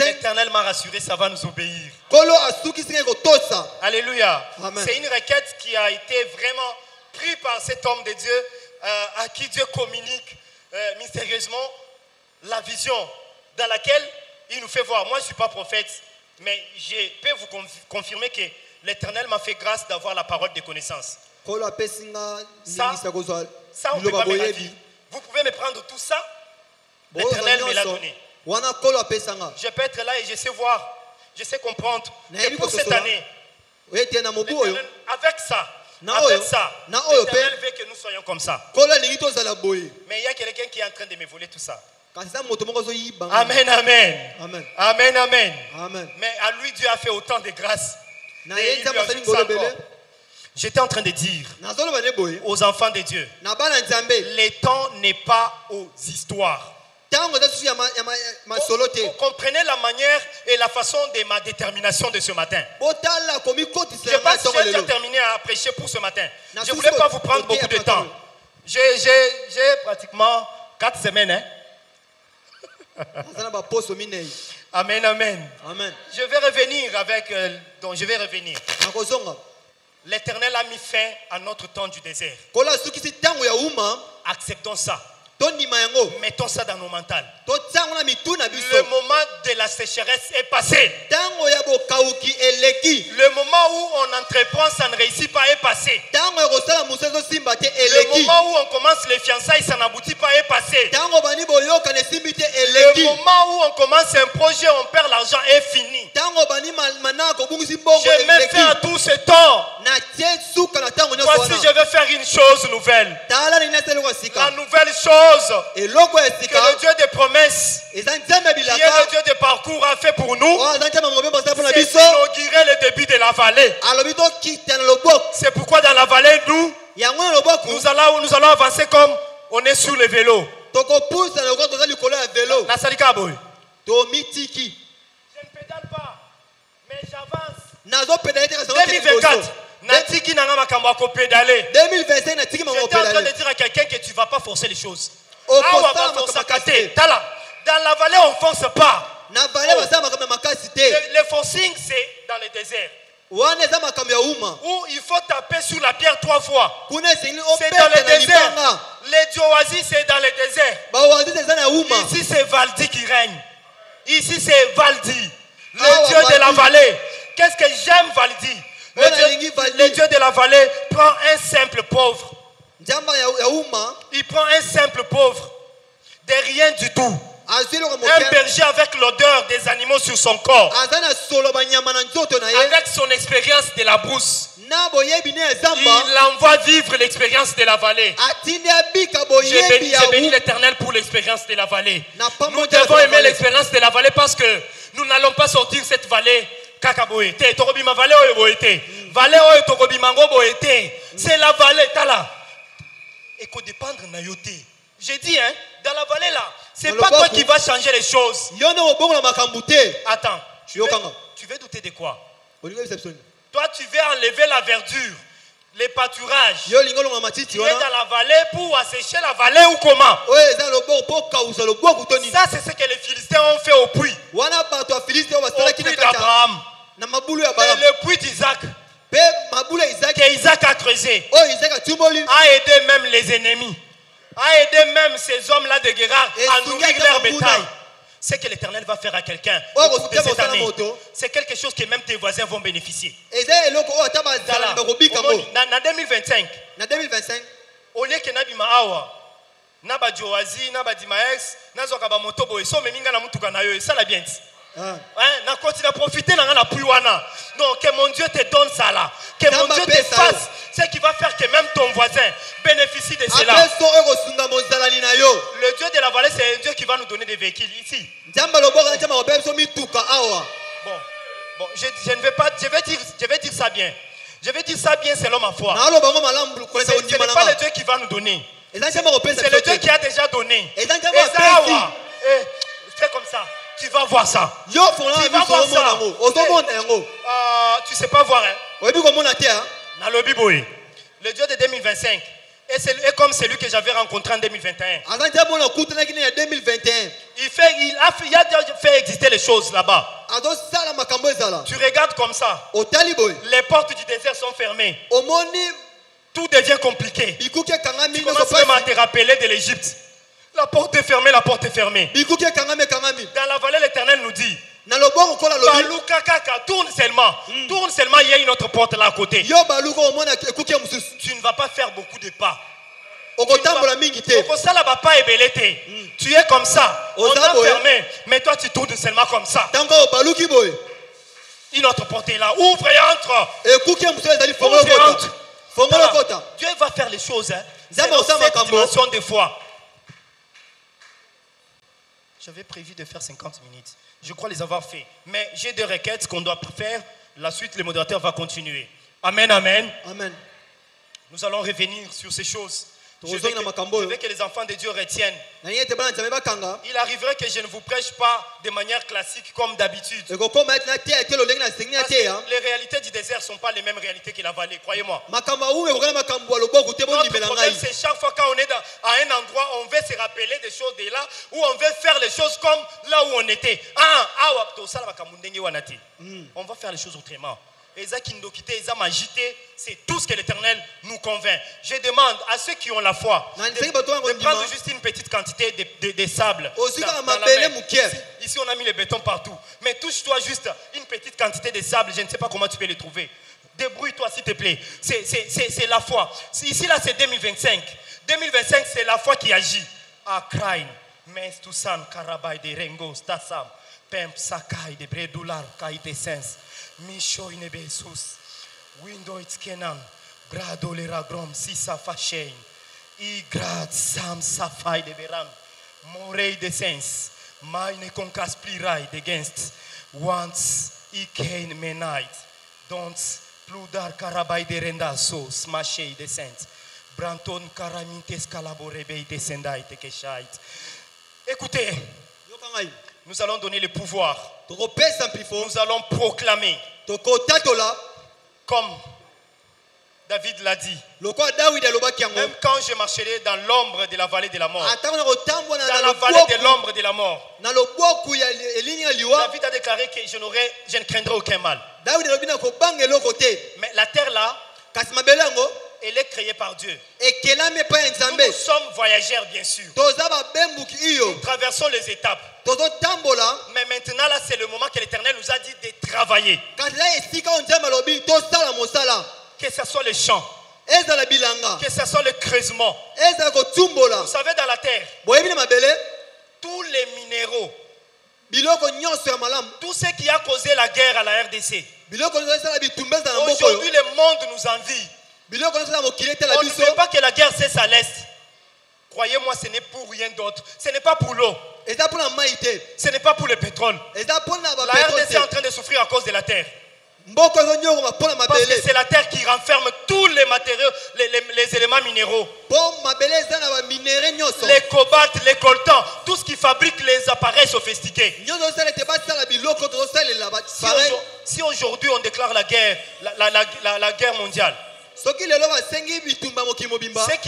l'Éternel m'a rassuré, ça va nous obéir. Alléluia. C'est une requête qui a été vraiment prise par cet homme de Dieu à qui Dieu communique mystérieusement la vision dans laquelle il nous fait voir. Moi je ne suis pas prophète, mais je peux vous confirmer que l'Éternel m'a fait grâce d'avoir la parole de connaissance. Ça on ne peut pas me la dire. Vous pouvez me prendre tout ça, l'Éternel me l'a donné. Je peux être là et je sais voir, je sais comprendre. Et pour cette année, avec ça, l'Éternel veut que nous soyons comme ça. Mais il y a quelqu'un qui est en train de me voler tout ça. Amen, amen. Amen, amen. Mais à lui, Dieu a fait autant de grâce. Et il lui ajoute ça encore. J'étais en train de dire aux enfants de Dieu, le temps n'est pas aux histoires. Vous comprenez la manière et la façon de ma détermination de ce matin. Je pense que j'ai déjà terminé à prêcher pour ce matin. Je ne voulais pas vous prendre beaucoup de temps. J'ai pratiquement 4 semaines. Hein? Amen, amen. Je vais revenir avec... donc je vais revenir. L'Éternel a mis fin à notre temps du désert. Acceptons ça. Mettons ça dans nos mentales. Le moment de la sécheresse est passé. Le moment où on entreprend, ça ne réussit pas est passé. Le moment où on commence les fiançailles, ça n'aboutit pas est passé. Le moment où on commence un projet, on perd l'argent est fini. Je mets fin à tout ce temps. Voici, je vais faire une chose nouvelle. La nouvelle chose que le Dieu des promesses, qui est le Dieu des parcours, a fait pour nous, c'est d'inaugurer le début de la vallée. C'est pourquoi dans la vallée, nous allons avancer comme on est sur le vélo. Je ne pédale pas, mais j'avance. 2024, Natiki nanga makambo ya kopédaler. 2025 natiki J'étais en train de pédaler. dire à quelqu'un que tu ne vas pas forcer les choses. Oh, Ah, on force va ça, forcer ma à côté. capacité. Tala. Dans la vallée, on ne force pas. Na vallée baza makambo makasi te. Le forcing, c'est dans le désert. Wana eza makambo ya uma. Où il faut taper sur la pierre 3 fois. Kuna esengi C'est dans le opeta na désert. libanga. Les Dioasis, c'est dans le désert. Bawazi eza na uma. Ici, c'est Valdi qui règne. Ici, c'est Valdi, le Ah, Dieu de la Valdi. vallée. Qu'est-ce que j'aime, Valdi? Le Dieu de la vallée prend un simple pauvre. Njamba ya uma. Il prend un simple pauvre. De rien du tout. Azilo Un moke. berger avec l'odeur des animaux sur son corps. Azana solo banyama na nzoto na ye. Avec son expérience de la brousse. Na boyebi ne zamba. Il envoie vivre l'expérience de la vallée. Atindi abika J'ai boyebi ya béni uma. l'Éternel pour l'expérience de la vallée. Na pambo Nous de la devons aimer vallée. l'expérience de la vallée parce que nous n'allons pas sortir cette vallée. Kakaboete, Tokobima vallée oyoboete. Vallée oyo Tokobimango boete. C'est la vallée, tala. Et qu'on dépendre na yote. J'ai dit, hein, dans la vallée là, c'est pas toi qui vas changer les choses. Yone obongo na makambu te. Attends, Yokanga. tu veux douter de quoi? Olingo exception. Toi, tu veux enlever la verdure, les pâturages. Yo lingo longa matiti Tu es wana. dans la vallée pour assécher la vallée ou comment? Oye eza loboko po kausa loboko toni. Ça, c'est ce que les Philistins ont fait au puits. Wana bato ya Filiste Au basalaki na puits kata. d'Abraham. Na mabulu ya Et Balaam. le puits d'Isaac, Pe mabulu ya Isaac. que Isaac a creusé, Oyo Isaac atumboli. a aidé même les ennemis, a aidé même ces hommes-là de Guérard Et à Souga nourrir était leur Mambouna. bétail. Ce que l'Éternel va faire à quelqu'un Oh, au cours de Souga cette Mosala année, Moto. c'est quelque chose que même tes voisins vont bénéficier. Eza eloko oyo ata bazala Tala, na bakobika ngo. na 2025, Na 2025 au lieu que nabima awa, naba Joazi, naba Dimaex, nazoka ba moto boy, so meminga na mutuka na yo, ça la bien. ah. Hein, na continue à profiter dans la puiwana. Non, que mon Dieu te donne ça là. Que mon Dieu te fasse ce qui va faire que même ton voisin bénéficie de cela. Apeso oyo kosunga mozalani na yo. Le Dieu de la vallée, c'est un Dieu qui va nous donner des véhicules ici. Nzamba loboko na nzamba kopeso mituka awa. Bon, je ne vais pas, je vais dire ça bien. Je vais dire ça bien selon ma foi. Na alo bango malamu kolesa Ce ondima n'est pas le na. Dieu qui va nous donner. Eza nzamba kopesa. C'est le Dieu qui a déjà donné. Et dans le Et ça, ouais. Fais comme ça. Tu vas voir ça. Yo fona Tu vas biso voir omona ça. ngo. Ozomona yango. Tu sais pas voir, hein. Oyebi komona te hein. Dans le Bible, le Dieu de 2025 est comme celui que j'avais rencontré en 2021. Aza nzamba na kutanaki na 2021. Il a déjà fait exister les choses là-bas. Azo sala makambo ezala. Tu regardes comme ça. Otali boy. Les portes du désert sont fermées. Omoni Tout devient compliqué. bikuki kangami Tu no commences même à sopasi. te rappeler de l'Égypte. La porte est fermée, la porte est fermée. Bikuki kangami. Dans la vallée, l'Éternel nous dit, Na loboko kola lobi. Baluka kaka, tourne seulement. Tourne seulement, il y a une autre porte là à côté. Yo baluko omona ekuki mususu. Tu ne vas pas faire beaucoup de pas. Okotambola mingi te. Okosala bapa ebelete. Tu es comme ça. On Oza t'a boye. fermé. Mais toi, tu tournes seulement comme ça. Tango baluki boy. Une autre porte est là. Ouvre et entre. Ekuki mususu ezali Ouvre fongolo et kota. entre. Fongolo Voilà. kota. Dieu va faire les choses. Hein. Zama Selon osama cette kambo. dimension de foi. J'avais prévu de faire 50 minutes. Je crois les avoir fait. Mais j'ai des requêtes qu'on doit faire. La suite, le modérateur va continuer. Amen, amen. Amen. Nous allons revenir sur ces choses. Je Tozongi na makambo veux oyo. que les enfants de Dieu retiennent. Na yete bana nzambe bakanga. Il arriverait que je ne vous prêche pas de manière classique comme d'habitude. Ekokoma ete na te ete lolenge na sengi na Parce te hein. que les réalités du désert ne sont pas les mêmes réalités que la vallée, croyez-moi. Makambo ume kokana makambo ya loboko te Notre bondimela problème, ngai. c'est chaque fois quand on est à un endroit, on veut se rappeler des choses de là, ou on veut faire les choses comme là où on était. On va faire les choses autrement. C'est tout ce que l'Éternel nous convainc. Je demande à ceux qui ont la foi de prendre juste une petite quantité de sable. Dans la main. Ici, on a mis le béton partout. Mais touche-toi juste une petite quantité de sable. Je ne sais pas comment tu peux les trouver. Débrouille-toi, s'il te plaît. C'est la foi. Ici, là, c'est 2025. 2025, c'est la foi qui agit. Akrain, Mestusan, Karabay de Rengo, Stasam, Pemp, Sakai, de Bredular, Kaite Sens, Misho Inebesus, Window It's Kenan, Brado Leragrom, Sisa Fashain, Igrad Sam Safai de Beran, Morey de Sens, Mine Conkas Plirai against, once Ikain Menite, Don't Pludar Karabay de Renda, so Smashei de Sens. Branton Karamintes Kalaborebe Descendai Tekeshait. Écoutez, nous allons donner le pouvoir. Nous allons proclamer comme David l'a dit. Même Même quand je marcherai dans l'ombre de la vallée de la mort, dans dans la vallée de l'ombre de la mort, David a déclaré que je ne craindrai aucun mal. Mais la terre là, elle est créée par Dieu. Nous sommes voyageurs, bien sûr. Nous traversons les étapes. Mais maintenant, là, c'est le moment que l'Éternel nous a dit de travailler. Que ce soit les champs, que ce soit le creusement. Vous savez, dans la terre, tous les minéraux, tout ce qui a causé la guerre à la RDC, aujourd'hui, le monde nous envie. On ne veut pas que la guerre cesse à l'Est. Croyez-moi, ce n'est pour rien d'autre. Ce n'est pas pour l'eau. Ce n'est pas pour le pétrole. La RDC est en train de souffrir à cause de la terre. Parce que c'est la terre qui renferme tous les matériaux, les éléments minéraux. Les cobalt, les coltans, tout ce qui fabrique les appareils sophistiqués. Si aujourd'hui on déclare la guerre, la guerre mondiale, ceux qui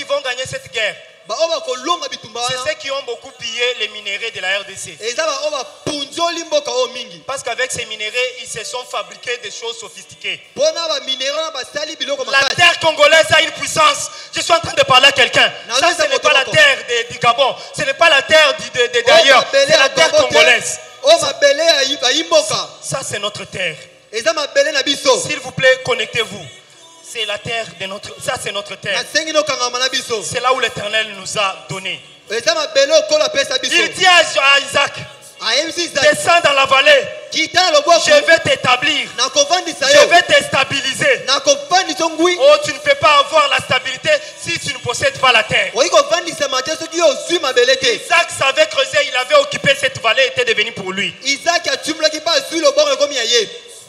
vont gagner cette guerre, c'est ceux qui ont beaucoup pillé les minéraux de la RDC. Parce qu'avec ces minéraux, ils se sont fabriqués des choses sophistiquées. La terre congolaise a une puissance. Je suis en train de parler à quelqu'un. Ça, ce n'est pas la terre du Gabon. Ce n'est pas la terre d'ailleurs. C'est la terre congolaise. Ça, c'est notre terre. S'il vous plaît, connectez-vous. C'est la terre de notre... Ça, c'est notre terre. C'est là où l'Éternel nous a donné. Il dit à Isaac, descends dans la vallée. Je vais t'établir. Je vais te stabiliser. Oh, tu ne peux pas avoir la stabilité si tu ne possèdes pas la terre. Isaac savait creuser. Il avait occupé cette vallée. Était devenu pour lui.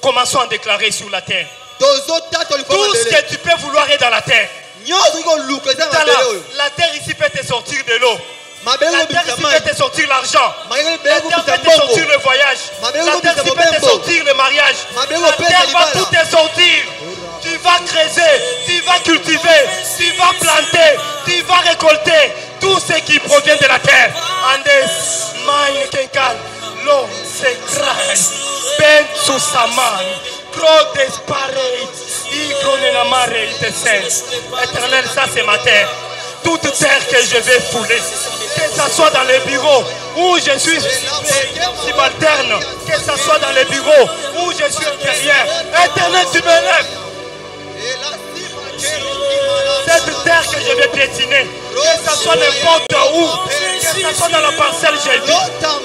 Commençons à déclarer sur la terre. Tout ce que tu peux vouloir est dans la terre. La terre ici peut te sortir de l'eau. La terre ici peut te sortir l'argent. La terre peut te sortir le voyage. La terre ici peut te sortir le mariage. La terre va tout te sortir. Tu vas creuser, tu vas cultiver, tu vas planter, tu vas récolter tout ce qui provient de la terre. Andes, mine, kenkal, l'eau, c'est craint. Ben sous sa main. Éternel, ça c'est ma terre. Toute terre que je vais fouler, que ce soit dans les bureaux où je suis subalterne, que ce soit dans les bureaux où je suis intérieur. Éternel, tu me lèves. Cette terre que je vais piétiner, que ce soit n'importe où, que ce soit dans la parcelle, j'ai dit.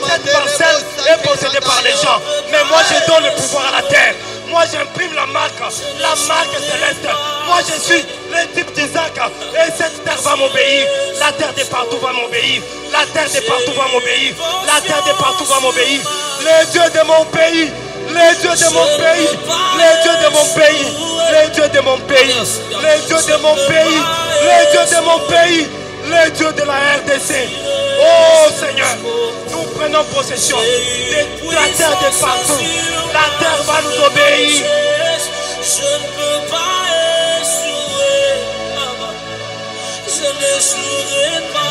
Cette parcelle est possédée par les gens. Mais moi, je donne le pouvoir à la terre. Moi, j'imprime la marque céleste. Moi, je suis le type d'Isaac. Et cette terre va m'obéir. La terre de partout va m'obéir. La terre de partout va m'obéir. La terre de partout va m'obéir. Les dieux de mon pays. Les dieux de mon pays. Les dieux de mon pays. Les dieux de mon pays. Les dieux de mon pays. Les dieux de mon pays. Les dieux de la RDC. Oh Seigneur, nous prenons possession de la terre de partout. La terre va nous obéir. Je ne peux pas échouer. Je n'échouerai pas.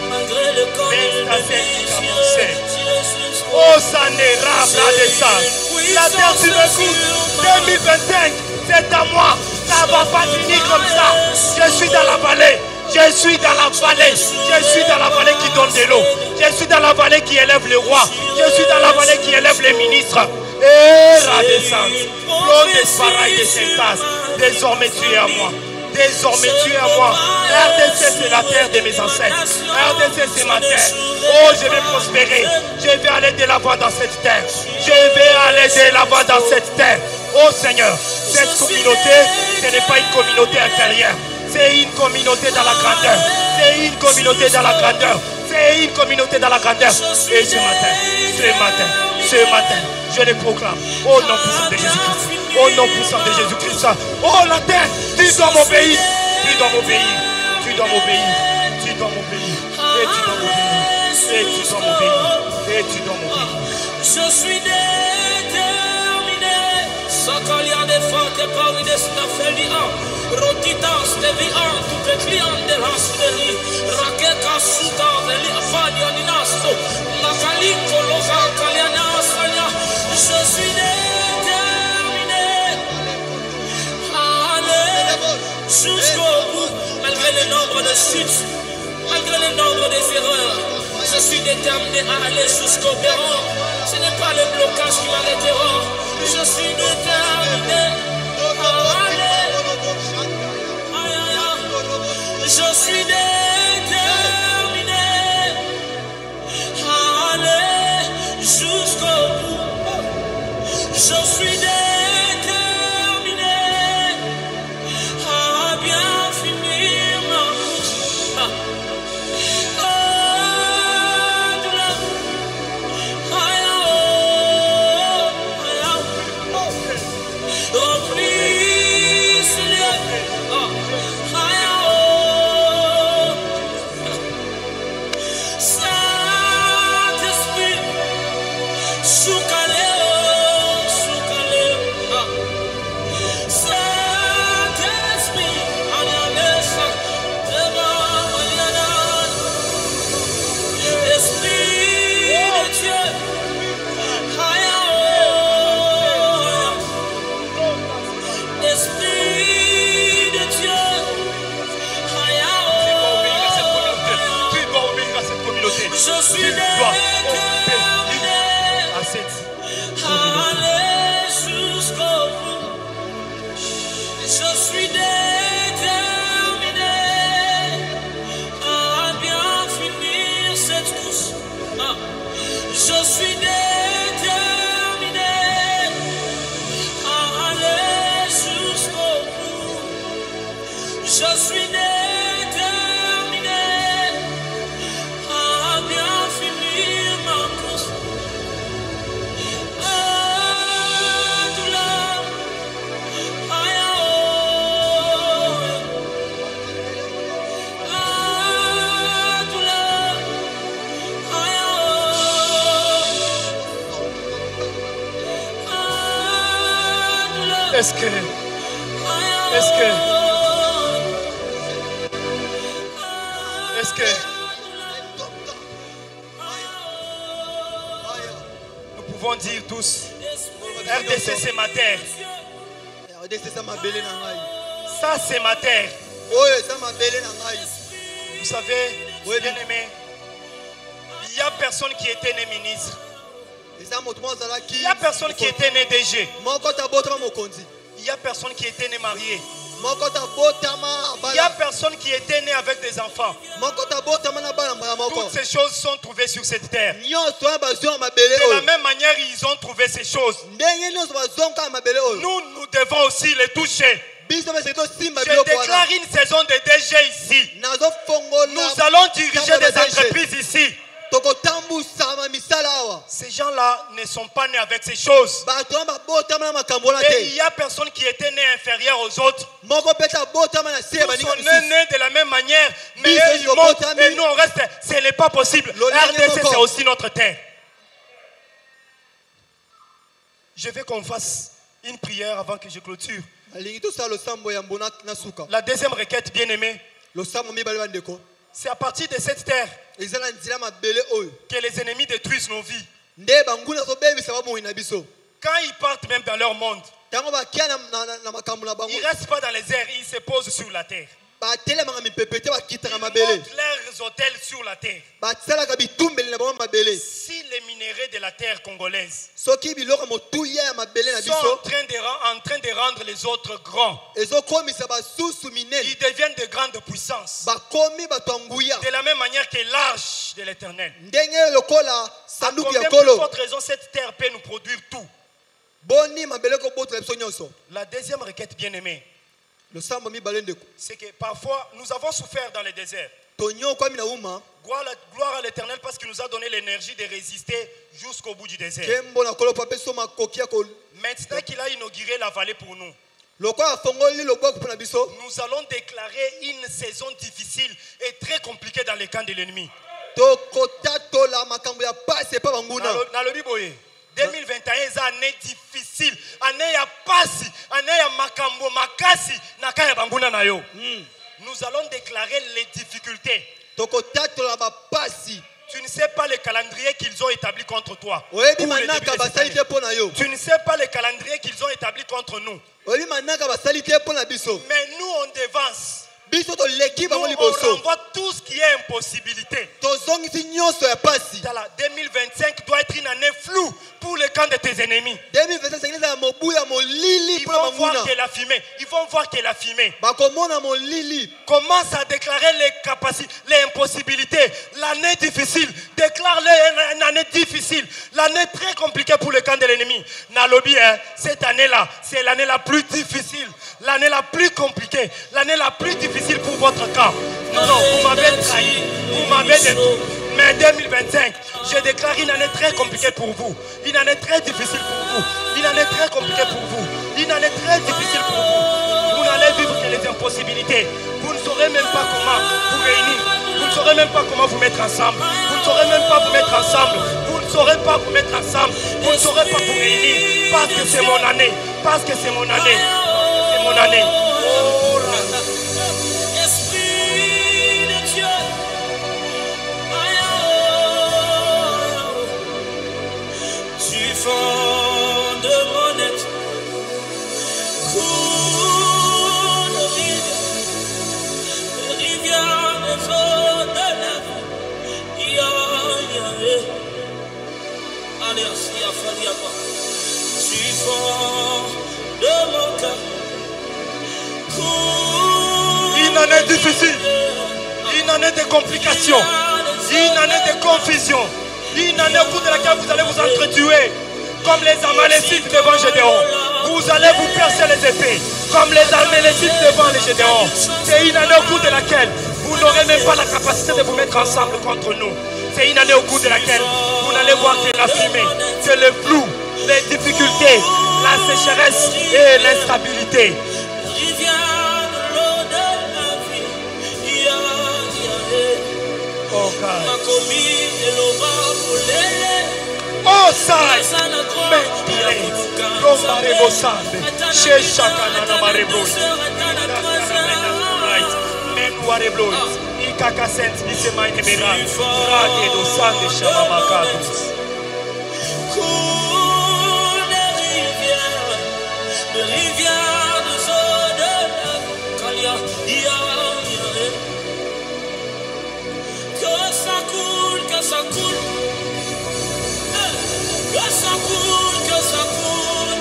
Malgré le corps oh, ça n'est pas de ça. La terre, tu m'écoutes. 2025, c'est à moi. Ça ne va pas finir comme ça. Je suis dans la vallée. Je suis dans la vallée. Je suis dans la vallée qui donne de l'eau. Je suis dans la vallée qui élève le roi. Je suis dans la vallée qui élève les ministres. Et la descente. L'eau des parailles de Saint-Tas. Désormais tu es à moi. Désormais tu es à moi. RDC c'est la terre de mes ancêtres. RDC c'est ma terre. Oh, je vais prospérer. Je vais aller de l'avant dans cette terre. Je vais aller de l'avant dans cette terre. Oh Seigneur, cette communauté, ce n'est pas une communauté inférieure. C'est une communauté dans la grandeur. C'est une communauté dans la grandeur. C'est une communauté dans la grandeur. Et ce matin, je les proclame. Au nom puissant de Jésus-Christ. Au nom puissant de Jésus-Christ. Oh la terre, tu dois m'obéir. Tu dois m'obéir. Tu dois m'obéir. Tu dois m'obéir. Et tu dois m'obéir. Et tu dois m'obéir. Et tu dois m'obéir. Je suis déterminé. Sakalia de forte, pas oui de staffelia. Rotitas de vian tu te clian de rasdeli. Rakeka suta veli afalia ninasto. La calico loca calianasania. Je suis déterminé. Allez jusqu'au bout. Malgré le nombre de chutes, malgré le nombre d'erreurs, je suis déterminé à aller jusqu'au perron. Ce n'est pas le blocage qui m'arrêtera. Je suis déterminé à aller. Aïe, aïe, aïe. Je suis déterminé à aller jusqu'au bout. Je suis déterminé à bien finir ma course. Je suis déterminé à aller jusqu'au bout. Je suis déterminé à bien finir cette course. Je suis déterminé à aller jusqu'au bout. Je suis déterminé. Est-ce que nous pouvons dire tous, RDC c'est ma terre. Ça c'est ma terre. Vous savez, bien aimé, il n'y a personne qui était né ministre. Il n'y a personne qui était né DG. Il n'y a personne qui était né marié. Il n'y a personne qui était né avec des enfants. Toutes ces choses sont trouvées sur cette terre. De la même manière, ils ont trouvé ces choses. Nous devons aussi les toucher. Je déclare une saison de DG ici. Nous allons diriger des entreprises ici. Ces gens-là ne sont pas nés avec ces choses. Et il n'y a personne qui était né inférieur aux autres. Tous sont nés de la même manière, mais eux ils montent et nous on reste. Ce n'est pas possible. RDC c'est aussi notre terre. Je veux qu'on fasse une prière avant que je clôture. La deuxième requête, bien aimée, c'est à partir de cette terre que les ennemis détruisent nos vies. Quand ils partent même dans leur monde, ils ne restent pas dans les airs, ils se posent sur la terre. Ils montent leurs hôtels sur la terre. Si les minéraux de la terre congolaise sont en train de rendre les autres grands, ils deviennent de grandes puissances. De la même manière que l'arche de l'Éternel. À combien de fortes raisons cette terre peut nous produire tout? La deuxième requête bien-aimée, c'est que parfois nous avons souffert dans les déserts. Gloire à l'Éternel parce qu'il nous a donné l'énergie de résister jusqu'au bout du désert. Maintenant qu'il a inauguré la vallée pour nous, nous allons déclarer une saison difficile et très compliquée dans les camps de l'ennemi. 2021 est une année difficile année ya pasi, année ya makambo makasi na kaya banguna na yo. Nous allons déclarer les difficultés. Tu ne sais pas le calendrier qu'ils ont établi contre toi. Tu ne sais pas le calendrier qu'ils ont établi contre nous. Mais nous on dévance. Nous, on renvoie tout ce qui est impossibilité. 2025 doit être une année floue pour le camp de tes ennemis. Ils vont voir qu'elle a fumé. Ils vont voir qu'elle a fumé. Commence à déclarer les capacités, les impossibilités. L'année difficile. Déclare-les une année difficile. L'année très compliquée pour le camp de l'ennemi. Nalobi, cette année-là, c'est l'année la plus difficile. L'année la plus compliquée. L'année la plus difficile pour votre camp. Non, vous m'avez trahi. Vous m'avez détruit. Mais 2025, je déclare une année très compliquée pour vous. Une année très difficile pour vous. Une année très compliquée pour vous. Une année très difficile pour vous. Vous n'allez vivre que les impossibilités. Vous ne saurez même pas comment vous réunir. Vous ne saurez même pas comment vous mettre ensemble. Vous ne saurez même pas vous mettre ensemble. Vous ne saurez pas vous mettre ensemble. Vous ne saurez pas vous réunir. Parce que c'est mon année. Parce que c'est mon année. C'est mon année. Oh, Esprit de Dieu. Tu fondes mon être. Coule rivière des eaux de la vie. Allez, assis à Fadiaba. Tu fondes mon cœur. Une année difficile, une année de complications, une année de confusion, une année au cours de laquelle vous allez vous entretuer comme les Amalécites devant Gédéon. Vous allez vous percer les épées comme les Amalécites devant les Gédéons. C'est une année au cours de laquelle vous n'aurez même pas la capacité de vous mettre ensemble contre nous. C'est une année au cours de laquelle vous n'allez voir que la fumée, que le flou, les difficultés, la sécheresse et l'instabilité. Oh God. Oh sai, mentire, rombare bosande, sheshakana na marebroid, menuare bloid, ikaka sent bisema ineberan, rage do sande shamamakado. Coule des rivières de eau de la Kalia, que ça coule, que ça coule. Que ça coule, que ça coule.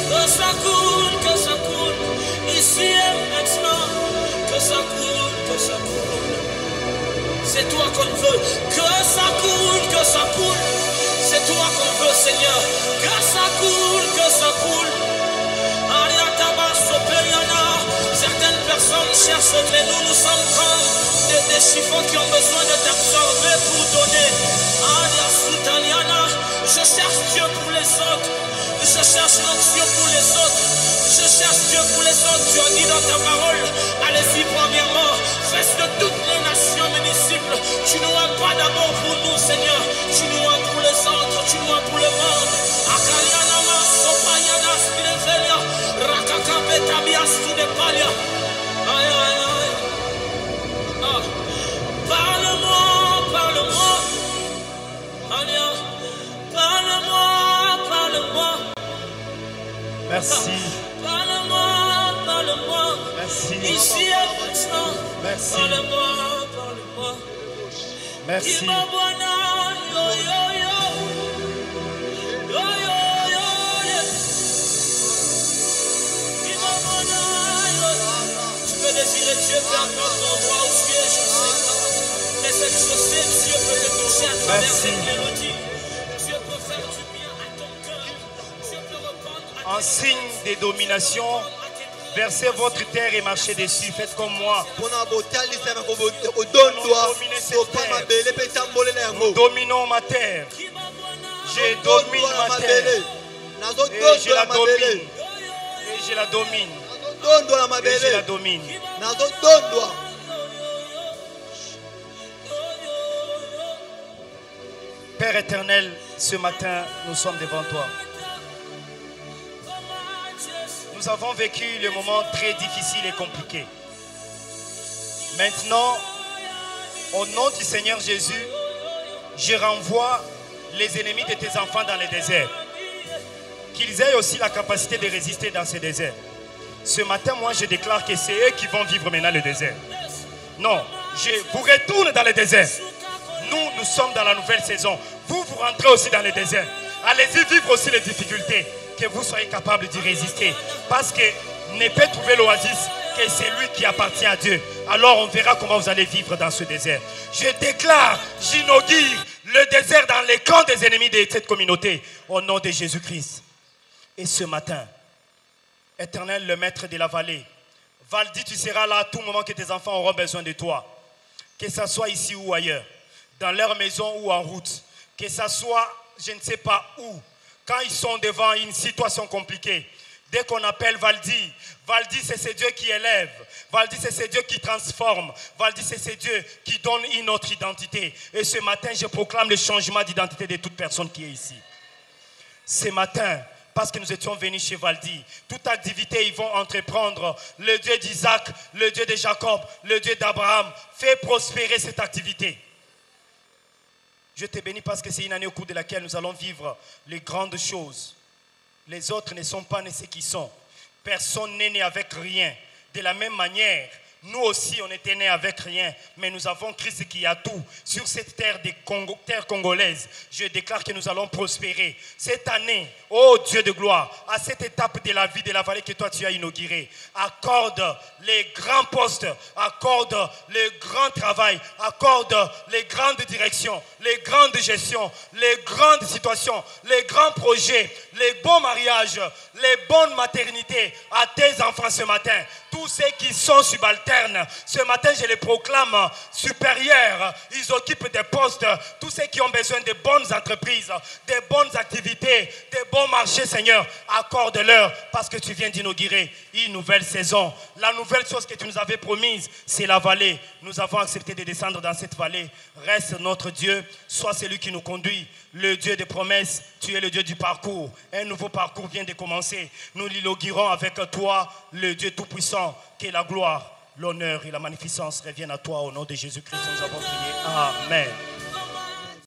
Que ça coule, que ça coule. Ici et maintenant. Que ça coule, que ça coule. C'est toi qu'on veut. Que ça coule, que ça coule. C'est toi qu'on veut, Seigneur. Que ça coule, que ça coule. Certaines personnes cherchent, mais nous sommes comme des chiffons qui ont besoin de t'absorber pour donner. Je cherche Dieu pour les autres. Je cherche l'onction pour les autres. Je cherche Dieu pour les autres. Tu as dit dans ta parole, allez-y premièrement, faites de toutes les nations mes disciples. Tu nous as pas d'abord pour nous, Seigneur. Tu nous as pour les autres, tu nous as pour le monde. Akalianama, Sopayana, Spilevelia, Rakakapetabias, Tudepalia. Aïe, aïe, aïe. Ah. Parle-moi, parle-moi. Alia, parle-moi, parle-moi. Merci. Parle-moi, parle-moi. Merci. Ici et maintenant. Merci. Parle-moi, parle-moi. Merci. Tu peux désirer Dieu peu importe l'endroit où tu es, je ne sais pas. Mais ce que je sais, Dieu peut te toucher à travers cette mélodie. Dieu peut faire du bien à ton cœur. Dieu peut répondre à En signe de domination, versez votre terre et marchez dessus. Faites comme moi. Nous dominons ma terre. Je domine ma terre. Et je la domine. Et je la domine. Et je la domine. Père éternel, ce matin, nous sommes devant toi. Nous avons vécu le moment très difficile et compliqué. Maintenant, au nom du Seigneur Jésus, je renvoie les ennemis de tes enfants dans les déserts. Qu'ils aient aussi la capacité de résister dans ces déserts. Ce matin, moi, je déclare que c'est eux qui vont vivre maintenant le désert. Non, je vous retourne dans le désert. Nous sommes dans la nouvelle saison. Vous rentrez aussi dans le désert. Allez-y vivre aussi les difficultés. Que vous soyez capable d'y résister. Parce que ne peut trouver l'oasis que c'est lui qui appartient à Dieu. Alors on verra comment vous allez vivre dans ce désert. Je déclare, j'inaugure le désert dans les camps des ennemis de cette communauté. Au nom de Jésus-Christ. Et ce matin, Éternel, le maître de la vallée, Valdi, tu seras là à tout moment que tes enfants auront besoin de toi. Que ce soit ici ou ailleurs, dans leur maison ou en route. Que ce soit, je ne sais pas où, quand ils sont devant une situation compliquée. Dès qu'on appelle Valdi, Valdi c'est ce Dieu qui élève. Valdi c'est ce Dieu qui transforme. Valdi c'est ce Dieu qui donne une autre identité. Et ce matin, je proclame le changement d'identité de toute personne qui est ici. Ce matin, parce que nous étions venus chez Valdi, toute activité ils vont entreprendre. Le Dieu d'Isaac, le Dieu de Jacob, le Dieu d'Abraham, fait prospérer cette activité. Je te bénis parce que c'est une année au cours de laquelle nous allons vivre les grandes choses. Les autres ne sont pas nés ce qu'ils sont. Personne n'est né avec rien. De la même manière, nous aussi on était nés avec rien. Mais nous avons Christ qui a tout. Sur cette terre congolaise, je déclare que nous allons prospérer. Cette année, ô Dieu de gloire, à cette étape de la vie de la vallée que toi tu as inaugurée, accorde les grands postes, accorde le grand travail, accorde les grandes directions, les grandes gestions, les grandes situations, les grands projets, les bons mariages, les bonnes maternités à tes enfants ce matin. Tous ceux qui sont subalternes, ce matin je les proclame supérieurs. Ils occupent des postes. Tous ceux qui ont besoin de bonnes entreprises, de bonnes activités, de bons marchés, Seigneur, accorde-leur parce que tu viens d'inaugurer une nouvelle saison. La nouvelle chose que tu nous avais promise, c'est la vallée. Nous avons accepté de descendre dans cette vallée. Reste notre Dieu, sois celui qui nous conduit. Le Dieu des promesses, tu es le Dieu du parcours. Un nouveau parcours vient de commencer. Nous l'inaugurons avec toi, le Dieu tout-puissant. Que la gloire, l'honneur et la magnificence reviennent à toi au nom de Jésus-Christ. Nous avons prié. Amen.